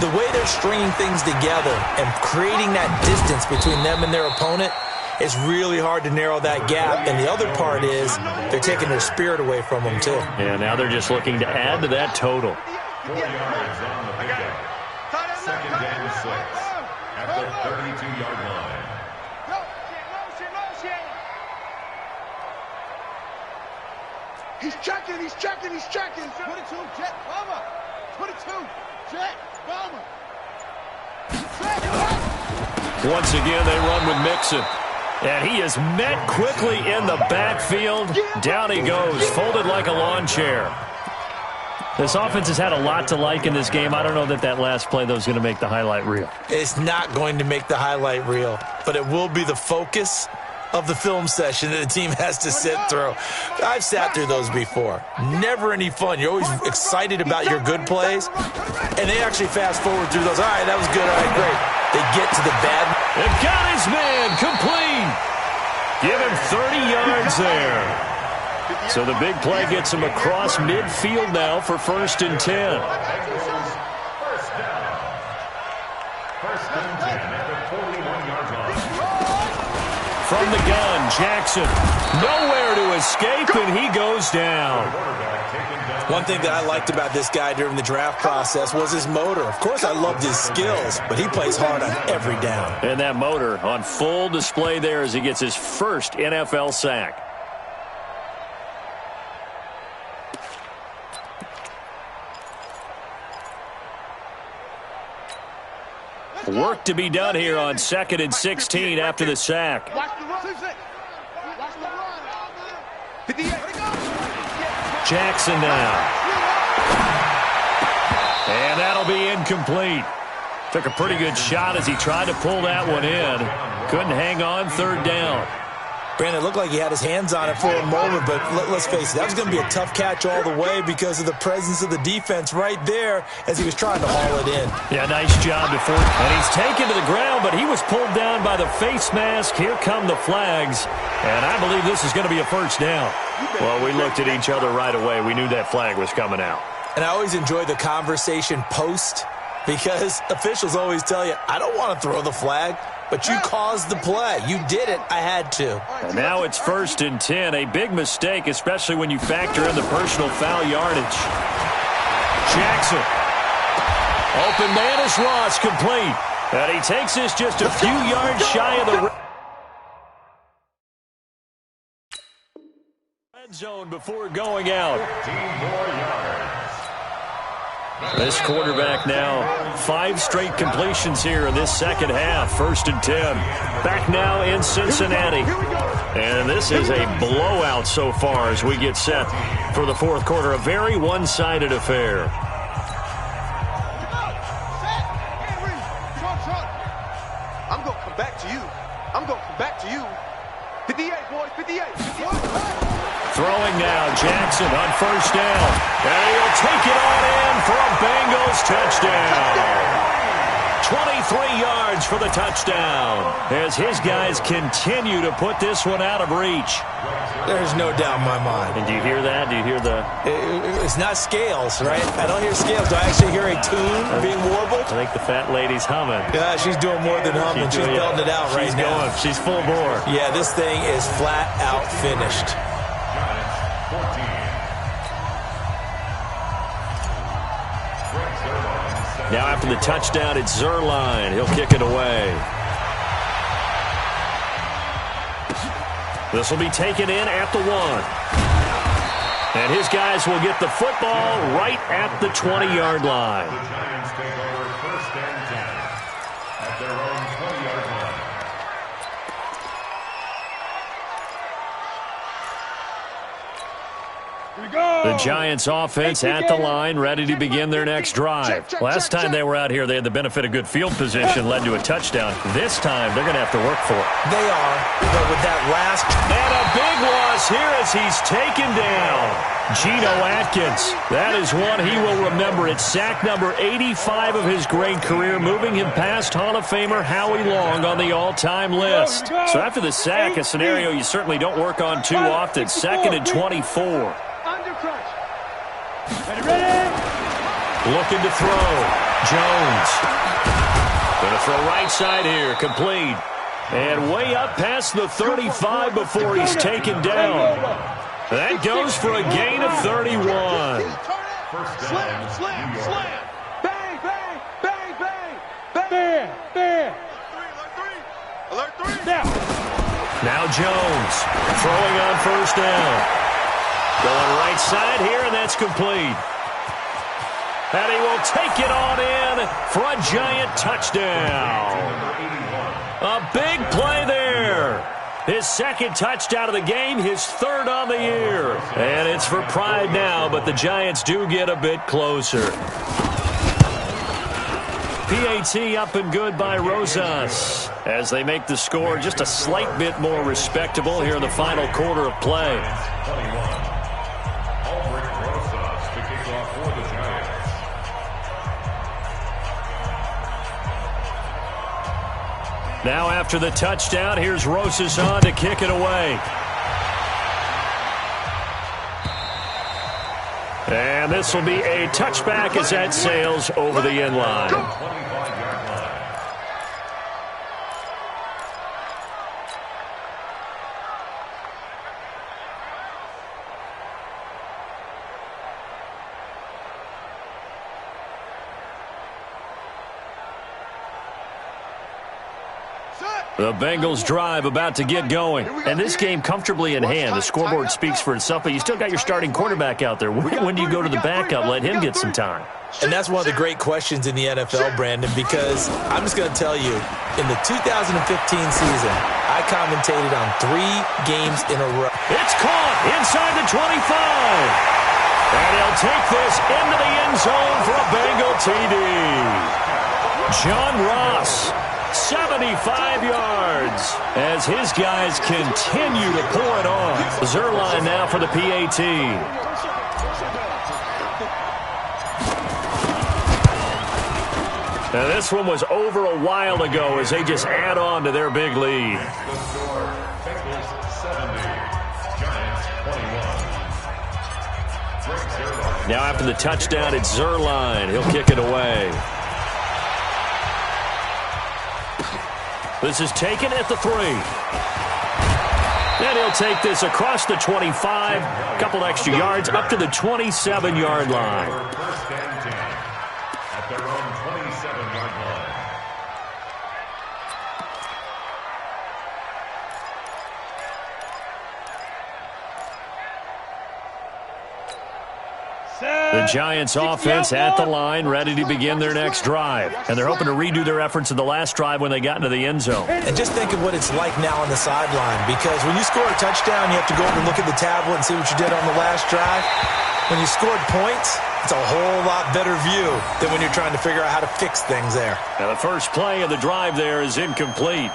the way they're stringing things together and creating that distance between them and their opponent, it's really hard to narrow that gap. And the other part is they're taking their spirit away from them, too. Yeah, now they're just looking to add to that total. 4 yards on the pickup. second and 6 at the 32-yard line. He's checking, he's checking, he's checking. 22, jet, bomber. 22, jet, bomber. Once again, they run with Mixon. And he is met quickly in the backfield. Down he goes, folded like a lawn chair. This offense has had a lot to like in this game. I don't know that last play, though, is going to make the highlight reel. It's not going to make the highlight reel, but it will be the focus of the film session that the team has to sit through. I've sat through those before. Never any fun. You're always excited about your good plays, and they actually fast forward through those. All right, that was good. All right, great. They get to the bad. They've got his man complete. Give him 30 yards there. So the big play gets him across midfield now for 1st and 10. First down. 1st and 10 at the 41-yard line. From the gun, Jackson. Nowhere to escape, and he goes down. One thing that I liked about this guy during the draft process was his motor. Of course, I loved his skills, but he plays hard on every down. And that motor on full display there as he gets his first NFL sack. Work to be done here on 2nd and 16 after the sack. Jackson now. And that'll be incomplete. Took a pretty good shot as he tried to pull that one in. Couldn't hang on 3rd down. Brandon, it looked like he had his hands on it for a moment, but let's face it, that was going to be a tough catch all the way because of the presence of the defense right there as he was trying to haul it in. Yeah, nice job before. And he's taken to the ground, but he was pulled down by the face mask. Here come the flags. And I believe this is going to be a 1st down. Well, we looked at each other right away. We knew that flag was coming out. And I always enjoy the conversation post because officials always tell you, I don't want to throw the flag, but you caused the play. You did it. I had to. And now it's 1st and 10. A big mistake, especially when you factor in the personal foul yardage. Jackson. Open man is Ross, complete. And he takes this just a few yards shy of the red zone before going out. 15 more yards. This quarterback now, 5 straight completions here in this second half. 1st and 10. Back now in Cincinnati. And this is a blowout so far as we get set for the 4th quarter. A very one-sided affair. I'm going to come back to you. I'm going to come back to you. 58, boys, 58. Throwing now, Jackson on 1st down. And he'll take it on in for a Bengals touchdown. 23 yards for the touchdown as his guys continue to put this one out of reach. There's no doubt in my mind. And do you hear that? Do you hear the... It's not scales, right? I don't hear scales. Do I actually hear a tune being warbled? I think the fat lady's humming. Yeah, she's doing more than humming. She's belting it out right now. She's full bore. Yeah, this thing is flat out finished. Now after the touchdown, it's Zerline. He'll kick it away. This will be taken in at the 1. And his guys will get the football right at the 20-yard line. The Giants take over 1st and 10 at their own 20-yard line. The Giants offense at the line, ready to begin their next drive. Last time they were out here, they had the benefit of good field position, led to a touchdown. This time, they're going to have to work for it. They are, but with that last... And a big loss here as he's taken down. Geno Atkins. That is one he will remember. It's sack number 85 of his great career, moving him past Hall of Famer Howie Long on the all-time list. So after the sack, a scenario you certainly don't work on too often. 2nd and 24. Looking to throw. Jones. Going to throw right side here. Complete. And way up past the 35 before he's taken down. That goes for a gain of 31. Slam, slam, slam. Bang, bang, bang, bang. Alert three. Now Jones throwing on first down. Going right side here, and that's complete. And he will take it on in for a giant touchdown. A big play there. His second touchdown of the game, his third on the year. And it's for pride now, but the Giants do get a bit closer. PAT up and good by Rosas as they make the score just a slight bit more respectable here in the final quarter of play. Now after the touchdown, here's Rosas on to kick it away. And this will be a touchback as that sails over the end line. The Bengals drive about to get going. And this game comfortably in hand. The scoreboard speaks for itself, but you still got your starting quarterback out there. When do you go to the backup? Let him get some time. And that's one of the great questions in the NFL, Brandon, because I'm just going to tell you, in the 2015 season, I commentated on 3 games in a row. It's caught inside the 25. And he'll take this into the end zone for a Bengal TD. John Ross, 75 yards as his guys continue to pour it on. Zerline now for the PAT. Now this one was over a while ago as they just add on to their big lead. Now after the touchdown, it's Zerline. He'll kick it away. This is taken at the 3. And he'll take this across the 25, a couple extra yards, up to the 27-yard line. First and 10 at their own 27-yard line. The Giants offense at the line, ready to begin their next drive. And they're hoping to redo their efforts in the last drive when they got into the end zone. And just think of what it's like now on the sideline, because when you score a touchdown, you have to go over and look at the tablet and see what you did on the last drive. When you scored points, it's a whole lot better view than when you're trying to figure out how to fix things there. Now the first play of the drive there is incomplete.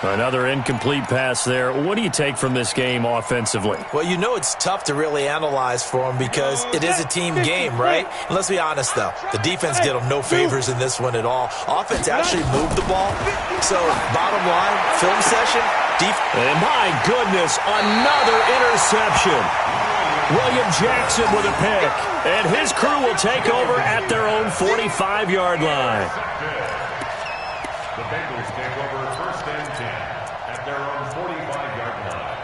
Another incomplete pass there. What do you take from this game offensively? Well, you know it's tough to really analyze for them because it is a team game, right? And let's be honest, though. The defense did them no favors in this one at all. Offense actually moved the ball. So, bottom line, film session, and my goodness, another interception. William Jackson with a pick. And his crew will take over at their own 45-yard line. The Bengals take over first and 10 at their own 45-yard line.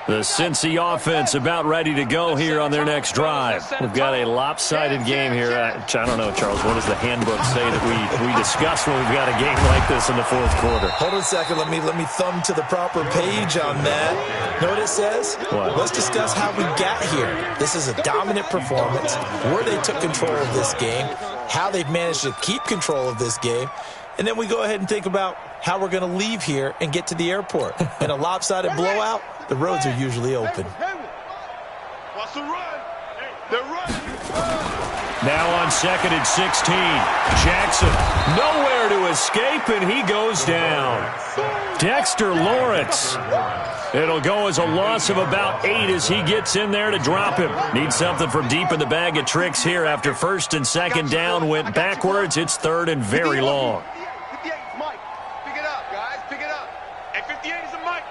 The Cincy offense about ready to go here on their next drive. We've got a lopsided game here. I don't know, Charles, what does the handbook say that we discuss when we've got a game like this in the fourth quarter? Hold on a second. Let me thumb to the proper page on that. Know what it says? What? Let's discuss how we got here. This is a dominant performance, where they took control of this game, how they've managed to keep control of this game, and then we go ahead and think about how we're going to leave here and get to the airport. In a lopsided blowout, the roads are usually open. What's the run? They're running. Now on second and 16. Jackson nowhere to escape, and he goes down. Dexter Lawrence. It'll go as a loss of about 8 as he gets in there to drop him. Needs something from deep in the bag of tricks here after first and second down went backwards. It's third and very long. 58 is Mike. Pick it up, guys. Pick it up. And 58 is a Mike.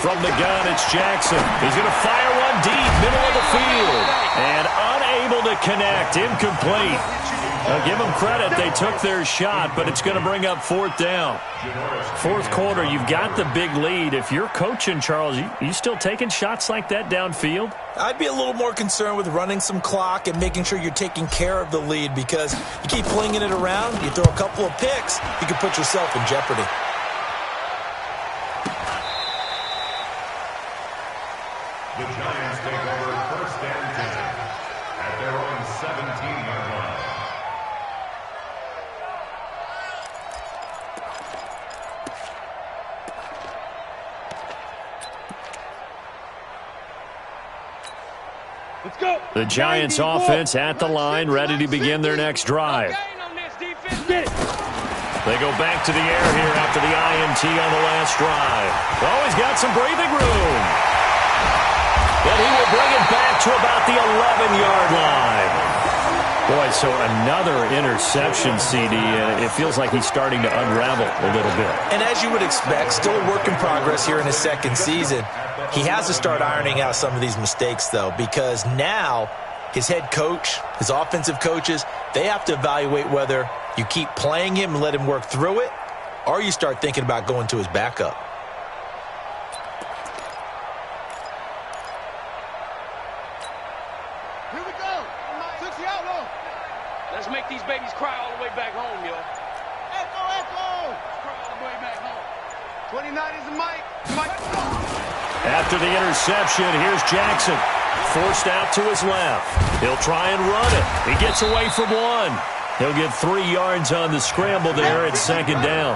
Go. From the gun, it's Jackson. He's going to fire one deep, middle of the field. And unable to connect, incomplete. Now, give them credit, they took their shot, but it's going to bring up fourth down. Fourth quarter, you've got the big lead. If you're coaching, Charles, you still taking shots like that downfield? I'd be a little more concerned with running some clock and making sure you're taking care of the lead, because you keep flinging it around, you throw a couple of picks, you can put yourself in jeopardy. The Giants take over first and 10 at their own 17-yard line. Let's go. The Giants offense at the line, ready to begin their next drive. They go back to the air here after the INT on the last drive. Oh, he's got some breathing room. But he will bring it back to about the 11-yard line. Boy, so another interception, CD, and it feels like he's starting to unravel a little bit. And as you would expect, still a work in progress here in his second season. He has to start ironing out some of these mistakes, though, because now his head coach, his offensive coaches, they have to evaluate whether you keep playing him and let him work through it, or you start thinking about going to his backup. Let's make these babies cry all the way back home, yo. Echo, echo! Cry all the way back home. 29 is the mic. After the interception, here's Jackson. Forced out to his left. He'll try and run it. He gets away from one. He'll get 3 yards on the scramble there at second down.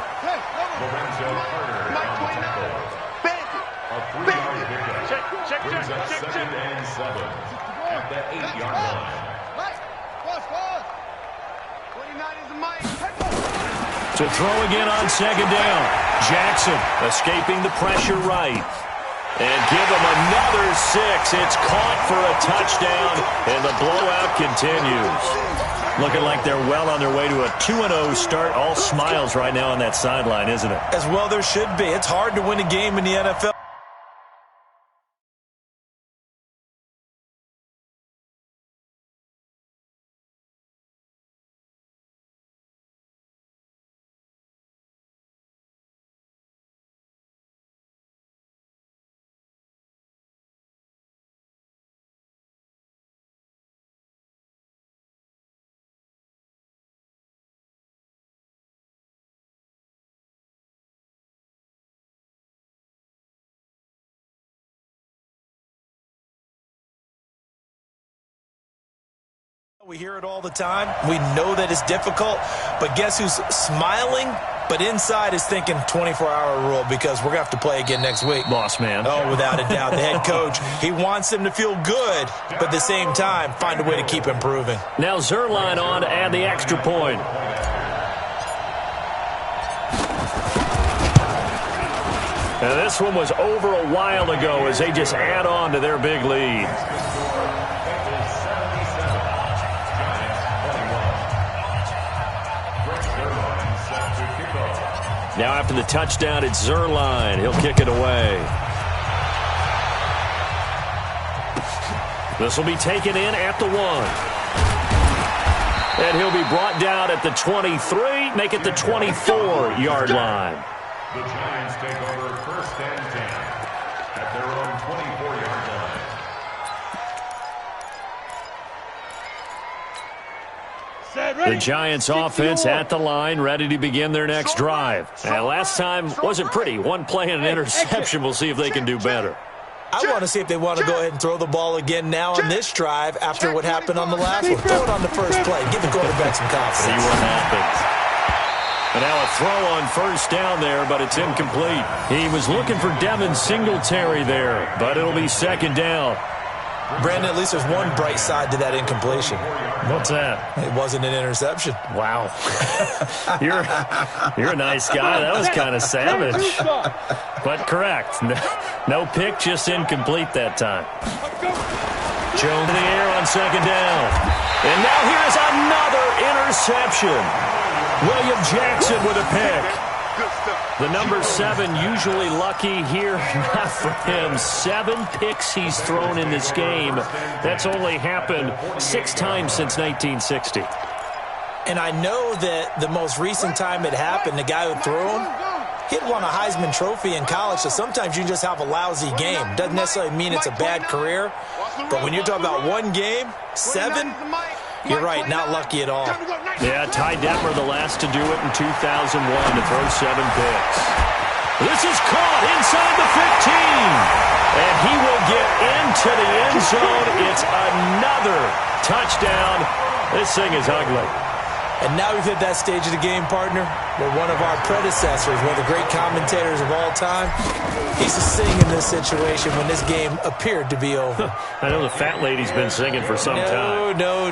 Lorenzo Carter on the tackle. A 3-yard pickup brings up second and 7 at the 8-yard line. To throw again on second down. Jackson escaping the pressure right. And give him another 6. It's caught for a touchdown, and the blowout continues. Looking like they're well on their way to a 2-0 start. All smiles right now on that sideline, isn't it? As well there should be. It's hard to win a game in the NFL. We hear it all the time. We know that it's difficult, but guess who's smiling, but inside is thinking 24-hour rule, because we're going to have to play again next week. Boss man. Oh, without a doubt. The head coach, he wants them to feel good, but at the same time, find a way to keep improving. Now Zerline on to add the extra point. Now this one was over a while ago as they just add on to their big lead. Now after the touchdown, it's Zerline. He'll kick it away. This will be taken in at the 1. And he'll be brought down at the 23, make it the 24-yard line. The Giants take over first and 10 at their own 24-yard line. The Giants offense at the line, ready to begin their next drive. And last time wasn't pretty. One play and an interception. We'll see if they can do better. I want to see if they want to go ahead and throw the ball again now on this drive after what happened on the last one. Throw it on the first play. Give the quarterback some confidence. See what happens. And now a throw on first down there, but it's incomplete. He was looking for Devin Singletary there, but it'll be second down. Brandon, at least there's one bright side to that incompletion. What's that? It wasn't an interception. Wow. You're a nice guy. That was kind of savage. But correct. No pick, just incomplete that time. Jones in the air on second down. And now here's another interception. William Jackson with a pick. Good stuff. The number 7 usually lucky here, not for him. 7 picks he's thrown in this game. That's only happened 6 times since 1960. And I know that the most recent time it happened, the guy who threw him, he'd won a Heisman Trophy in college, so sometimes you just have a lousy game. Doesn't necessarily mean it's a bad career, but when you're talking about one game, 7, you're right, not lucky at all. Yeah, Ty Detmer, the last to do it in 2001 to throw 7 picks. This is caught inside the 15, and he will get into the end zone. It's another touchdown. This thing is ugly. And now we've hit that stage of the game, partner, where one of our predecessors, one of the great commentators of all time, he's singing in this situation when this game appeared to be over. I know the fat lady's been singing for some time. No,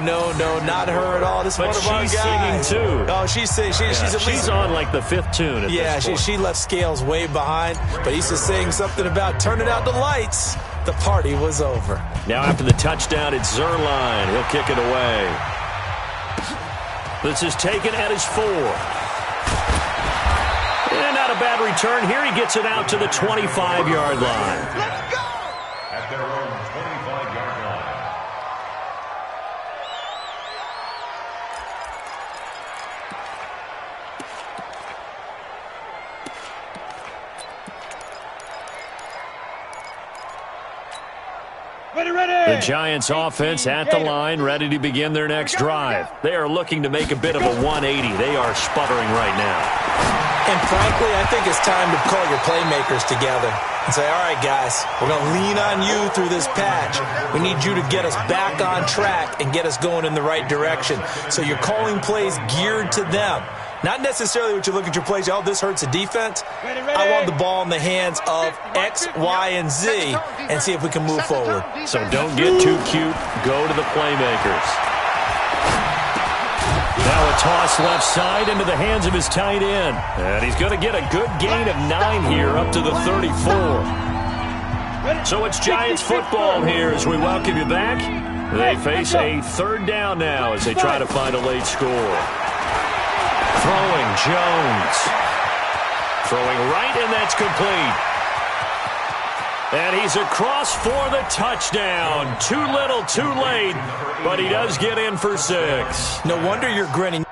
not her at all. This is one of our guys. But she's singing too. Oh, she's singing. She's on like the 5th tune at this point. She left Scales way behind, but he's just saying something about turning out the lights. The party was over. Now after the touchdown, it's Zuerlein. He'll kick it away. This is taken at his 4. And not a bad return here. He gets it out to the 25-yard line. Let's go! At their own 25-yard line. The Giants offense at the line, ready to begin their next drive. They are looking to make a bit of a 180. They are sputtering right now. And frankly, I think it's time to call your playmakers together and say, all right, guys, we're going to lean on you through this patch. We need you to get us back on track and get us going in the right direction. So you're calling plays geared to them. Not necessarily what you look at your plays, oh, this hurts the defense. I want the ball in the hands of X, Y, and Z and see if we can move forward. So don't get too cute. Go to the playmakers. Now a toss left side into the hands of his tight end. And he's going to get a good gain of 9 here up to the 34. So it's Giants football here as we welcome you back. They face a 3rd down now as they try to find a late score. Throwing, Jones. Throwing right, and that's complete. And he's across for the touchdown. Too little, too late, but he does get in for 6. No wonder you're grinning.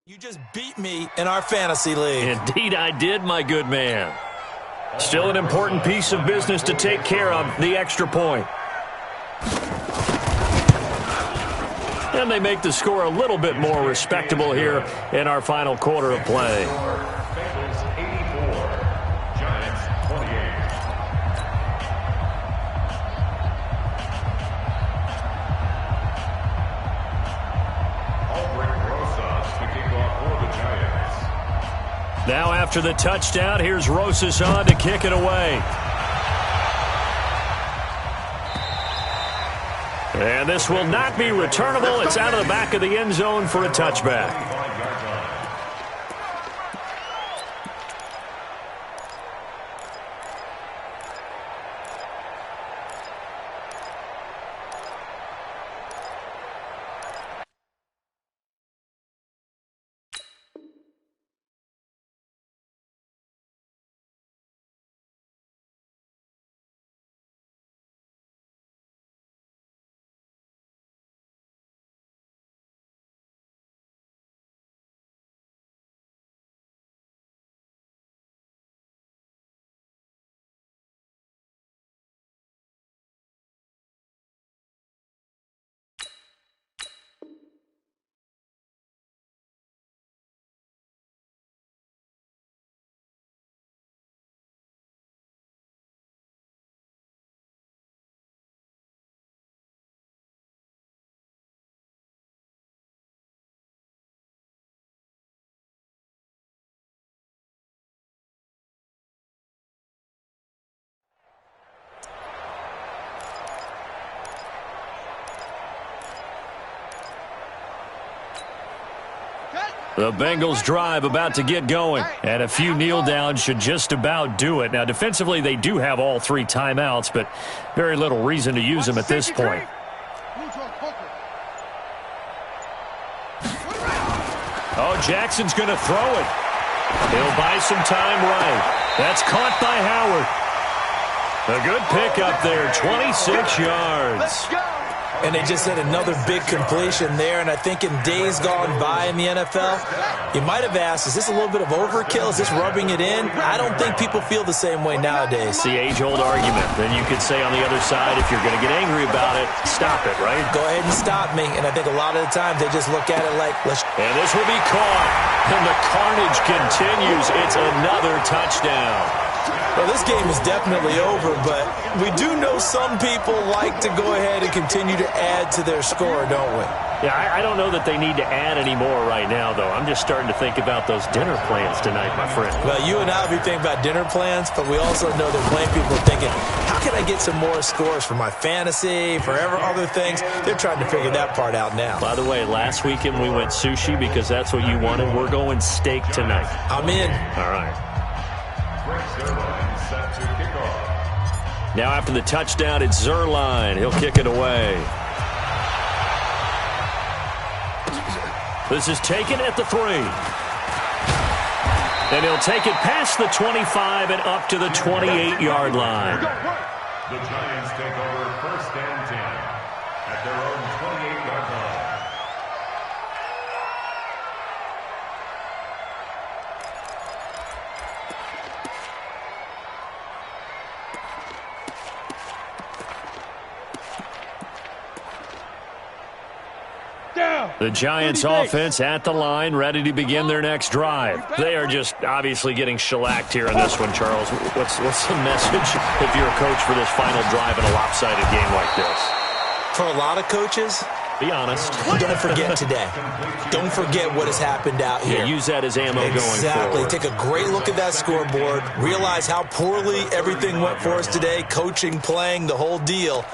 You just beat me in our fantasy league. Indeed I did, my good man. Still an important piece of business to take care of, the extra point. And they make the score a little bit more respectable here in our final quarter of play. Bengals 84, Giants 28. Now after the touchdown, here's Rosas on to kick it away. And this will not be returnable. It's out of the back of the end zone for a touchback. The Bengals drive about to get going, and a few kneel downs should just about do it. Now, defensively, they do have all 3 timeouts, but very little reason to use them at this point. Oh, Jackson's going to throw it. He'll buy some time right. That's caught by Howard. A good pickup there, 26 yards. And they just had another big completion there. And I think in days gone by in the NFL, you might have asked, is this a little bit of overkill? Is this rubbing it in? I don't think people feel the same way nowadays. The age-old argument. Then you could say on the other side, if you're going to get angry about it, stop it, right? Go ahead and stop me. And I think a lot of the times they just look at it like, let's... And this will be caught. And the carnage continues. It's another touchdown. Well, this game is definitely over, but we do know some people like to go ahead and continue to add to their score, don't we? Yeah, I don't know that they need to add any more right now, though. I'm just starting to think about those dinner plans tonight, my friend. Well, you and I will be thinking about dinner plans, but we also know that plenty of people are thinking, how can I get some more scores for my fantasy, for other things? They're trying to figure that part out now. By the way, last weekend we went sushi because that's what you wanted. We're going steak tonight. I'm in. All right. Now after the touchdown, it's Zerline. He'll kick it away. This is taken at the 3. And he'll take it past the 25 and up to the 28-yard line. The Giants take over 1st and 10 at their own 28-yard line. The Giants offense at the line, ready to begin their next drive. They are just obviously getting shellacked here in this one, Charles. What's the message if you're a coach for this final drive in a lopsided game like this? For a lot of coaches, be honest. Don't forget today. Don't forget what has happened out here. Yeah, use that as ammo going forward. Exactly. Take a great look at that scoreboard. Realize how poorly everything went for us today. Coaching, playing, the whole deal.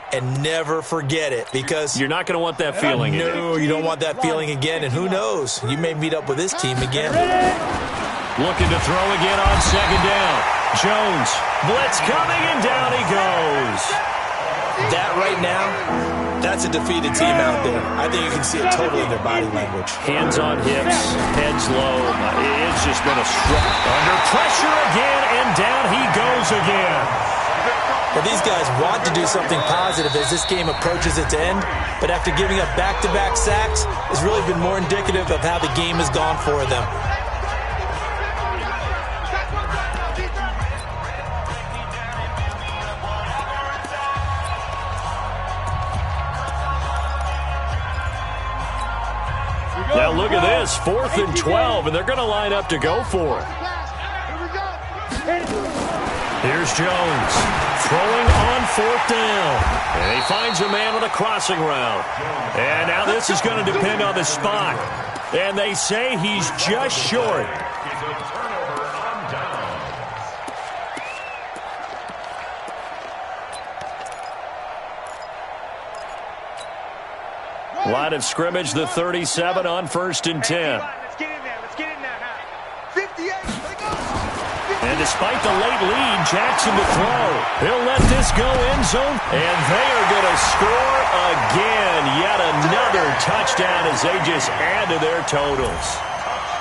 And never forget it, because you're not going to want that feeling again. No, you don't want that feeling again. And who knows? You may meet up with this team again. Looking to throw again on 2nd down. Jones, blitz coming, and down he goes. That right now, that's a defeated team out there. I think you can see it totally in their body language. Hands on hips, heads low. It's just been a struggle. Under pressure again, and down he goes again. Well, these guys want to do something positive as this game approaches its end, but after giving up back-to-back sacks, it's really been more indicative of how the game has gone for them. Now look at this, 4th and 12, and they're going to line up to go for it. Here's Jones, throwing on 4th down. And he finds a man on a crossing route. And now this is going to depend on the spot. And they say he's just short. Line of scrimmage, the 37 on 1st and 10. Let's get in there. 58. And despite the late lead, Jackson to throw. He'll let this go end zone. And they are going to score again. Yet another touchdown as they just add to their totals.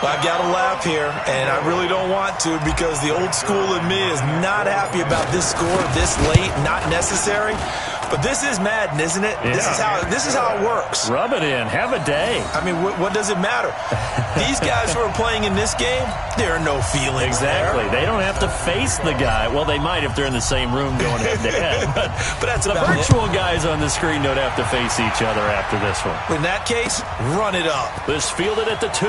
I've got to laugh here, and I really don't want to, because the old school in me is not happy about this score this late, not necessary. But this is Madden, isn't it? Yeah. This is how it works. Rub it in. Have a day. I mean, what does it matter? These guys who are playing in this game, there are no feelings Exactly. there. They don't have to face the guy. Well, they might if they're in the same room going head-to-head. But that's the about virtual guys on the screen don't have to face each other after this one. In that case, run it up. This fielded at the 2.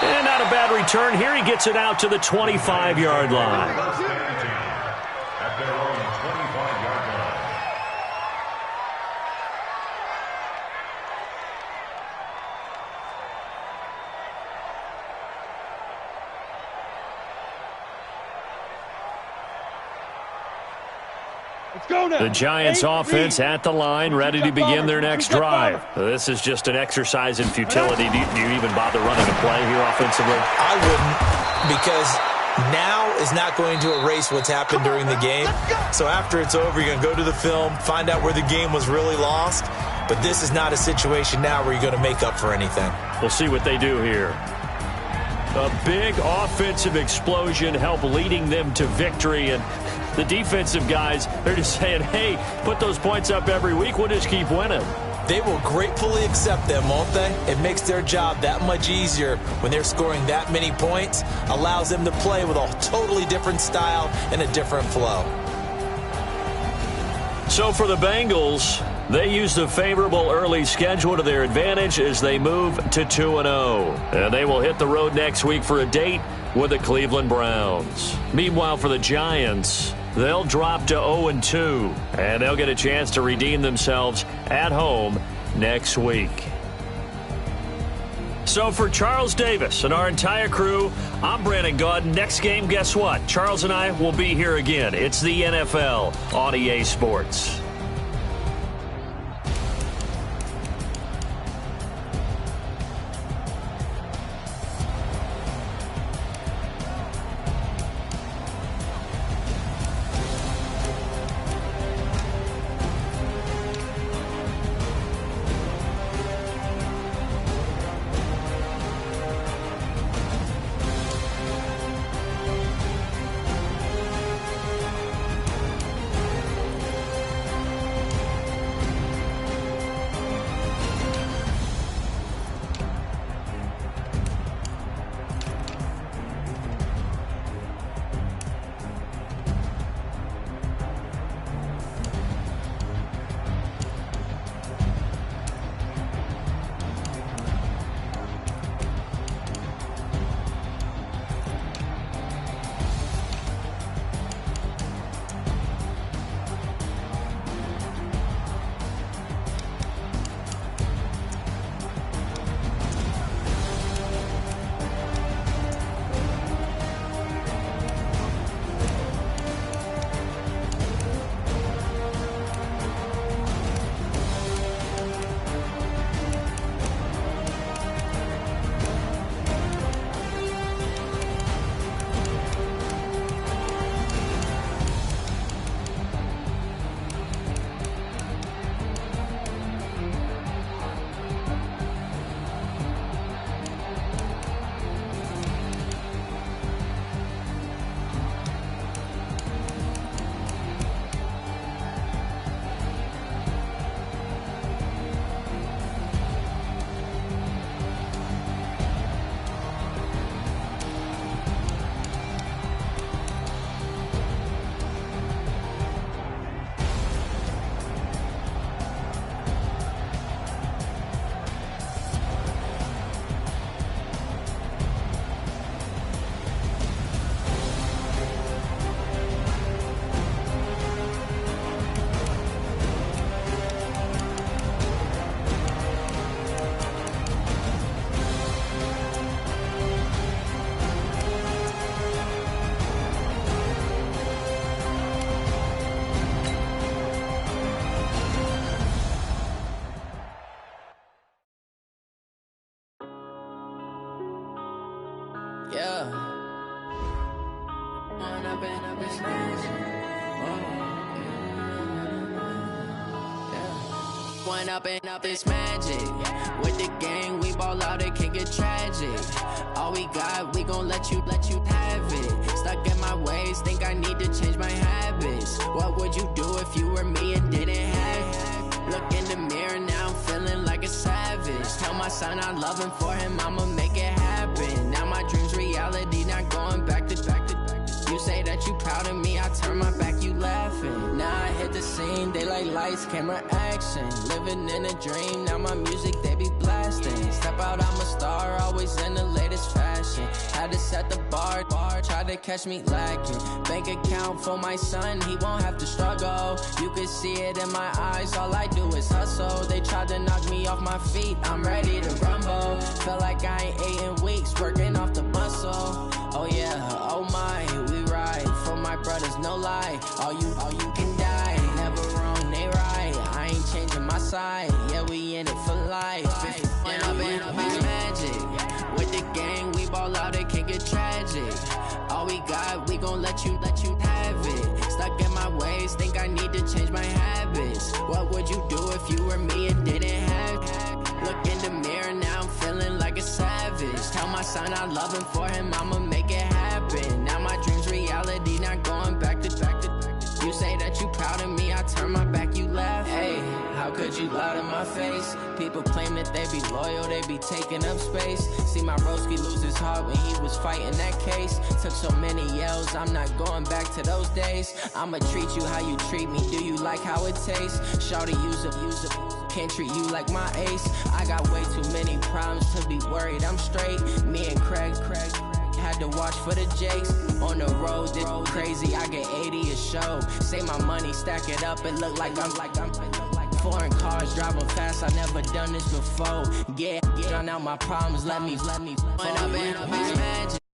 And not a bad return. Here he gets it out to the 25-yard line. At their own 25-yard line. The Giants offense at the line, ready to begin their next drive. This is just an exercise in futility. Do you even bother running a play here offensively? I wouldn't, because now is not going to erase what's happened during the game. So after it's over, you're going to go to the film, find out where the game was really lost. But this is not a situation now where you're going to make up for anything. We'll see what they do here. A big offensive explosion helped leading them to victory, and the defensive guys, they're just saying, hey, put those points up every week, we'll just keep winning. They will gratefully accept them, won't they? It makes their job that much easier when they're scoring that many points, allows them to play with a totally different style and a different flow. So for the Bengals, they used a favorable early schedule to their advantage as they move to 2-0. And they will hit the road next week for a date with the Cleveland Browns. Meanwhile, for the Giants, they'll drop to 0-2, and they'll get a chance to redeem themselves at home next week. So for Charles Davis and our entire crew, I'm Brandon Gaudin. Next game, guess what? Charles and I will be here again. It's the NFL on EA Sports. Yeah. One up and up is magic. With the gang, we ball out, it can get tragic. All we got, we gon' let you have it. Stuck in my ways, think I need to change my habits. What would you do if you were me and didn't have it? Look in the mirror, now I'm feeling like a savage. Tell my son I love him, for him I'ma make it happen. Now my dream's reality, not going back to back. You say that you proud of me, I turn my back, you laughing. Now I hit the scene, they like lights, camera, action. Living in a dream, now my music, they be blasting. Step out, I'm a star, always in the latest fashion. Had to set the bar, try to catch me lacking. Bank account for my son, he won't have to struggle. You can see it in my eyes, all I do is hustle. They tried to knock me off my feet, I'm ready to rumble. Felt like I ain't ate in weeks, working off the muscle. Oh yeah, oh my, we ride for my brothers, no lie. All you can die. side, yeah, we in it for life. And I've been magic. With the gang, we ball out, it can get tragic. All we got, we gon' let you have it. Stuck in my ways, think I need to change my habits. What would you do if you were me and didn't have it? Look in the mirror, now I'm feeling like a savage. Tell my son I love him, for him I'ma make it happen. Now my dream's reality, not going back to. You say that you proud of me, I turn my back, you laugh. Hey, how could you lie to my face? People claim that they be loyal, they be taking up space. See my broski lose his heart when he was fighting that case. Took so many yells, I'm not going back to those days. I'ma treat you how you treat me, do you like how it tastes? Shawty, use up, can't treat you like my ace. I got way too many problems to be worried, I'm straight. Me and Craig had to watch for the Jakes. On the road, this crazy, I get 80 a show. Say my money, stack it up, it look like I'm foreign cars, driving fast, I never done this before. Yeah, drown out my problems, let me. When I've been magic.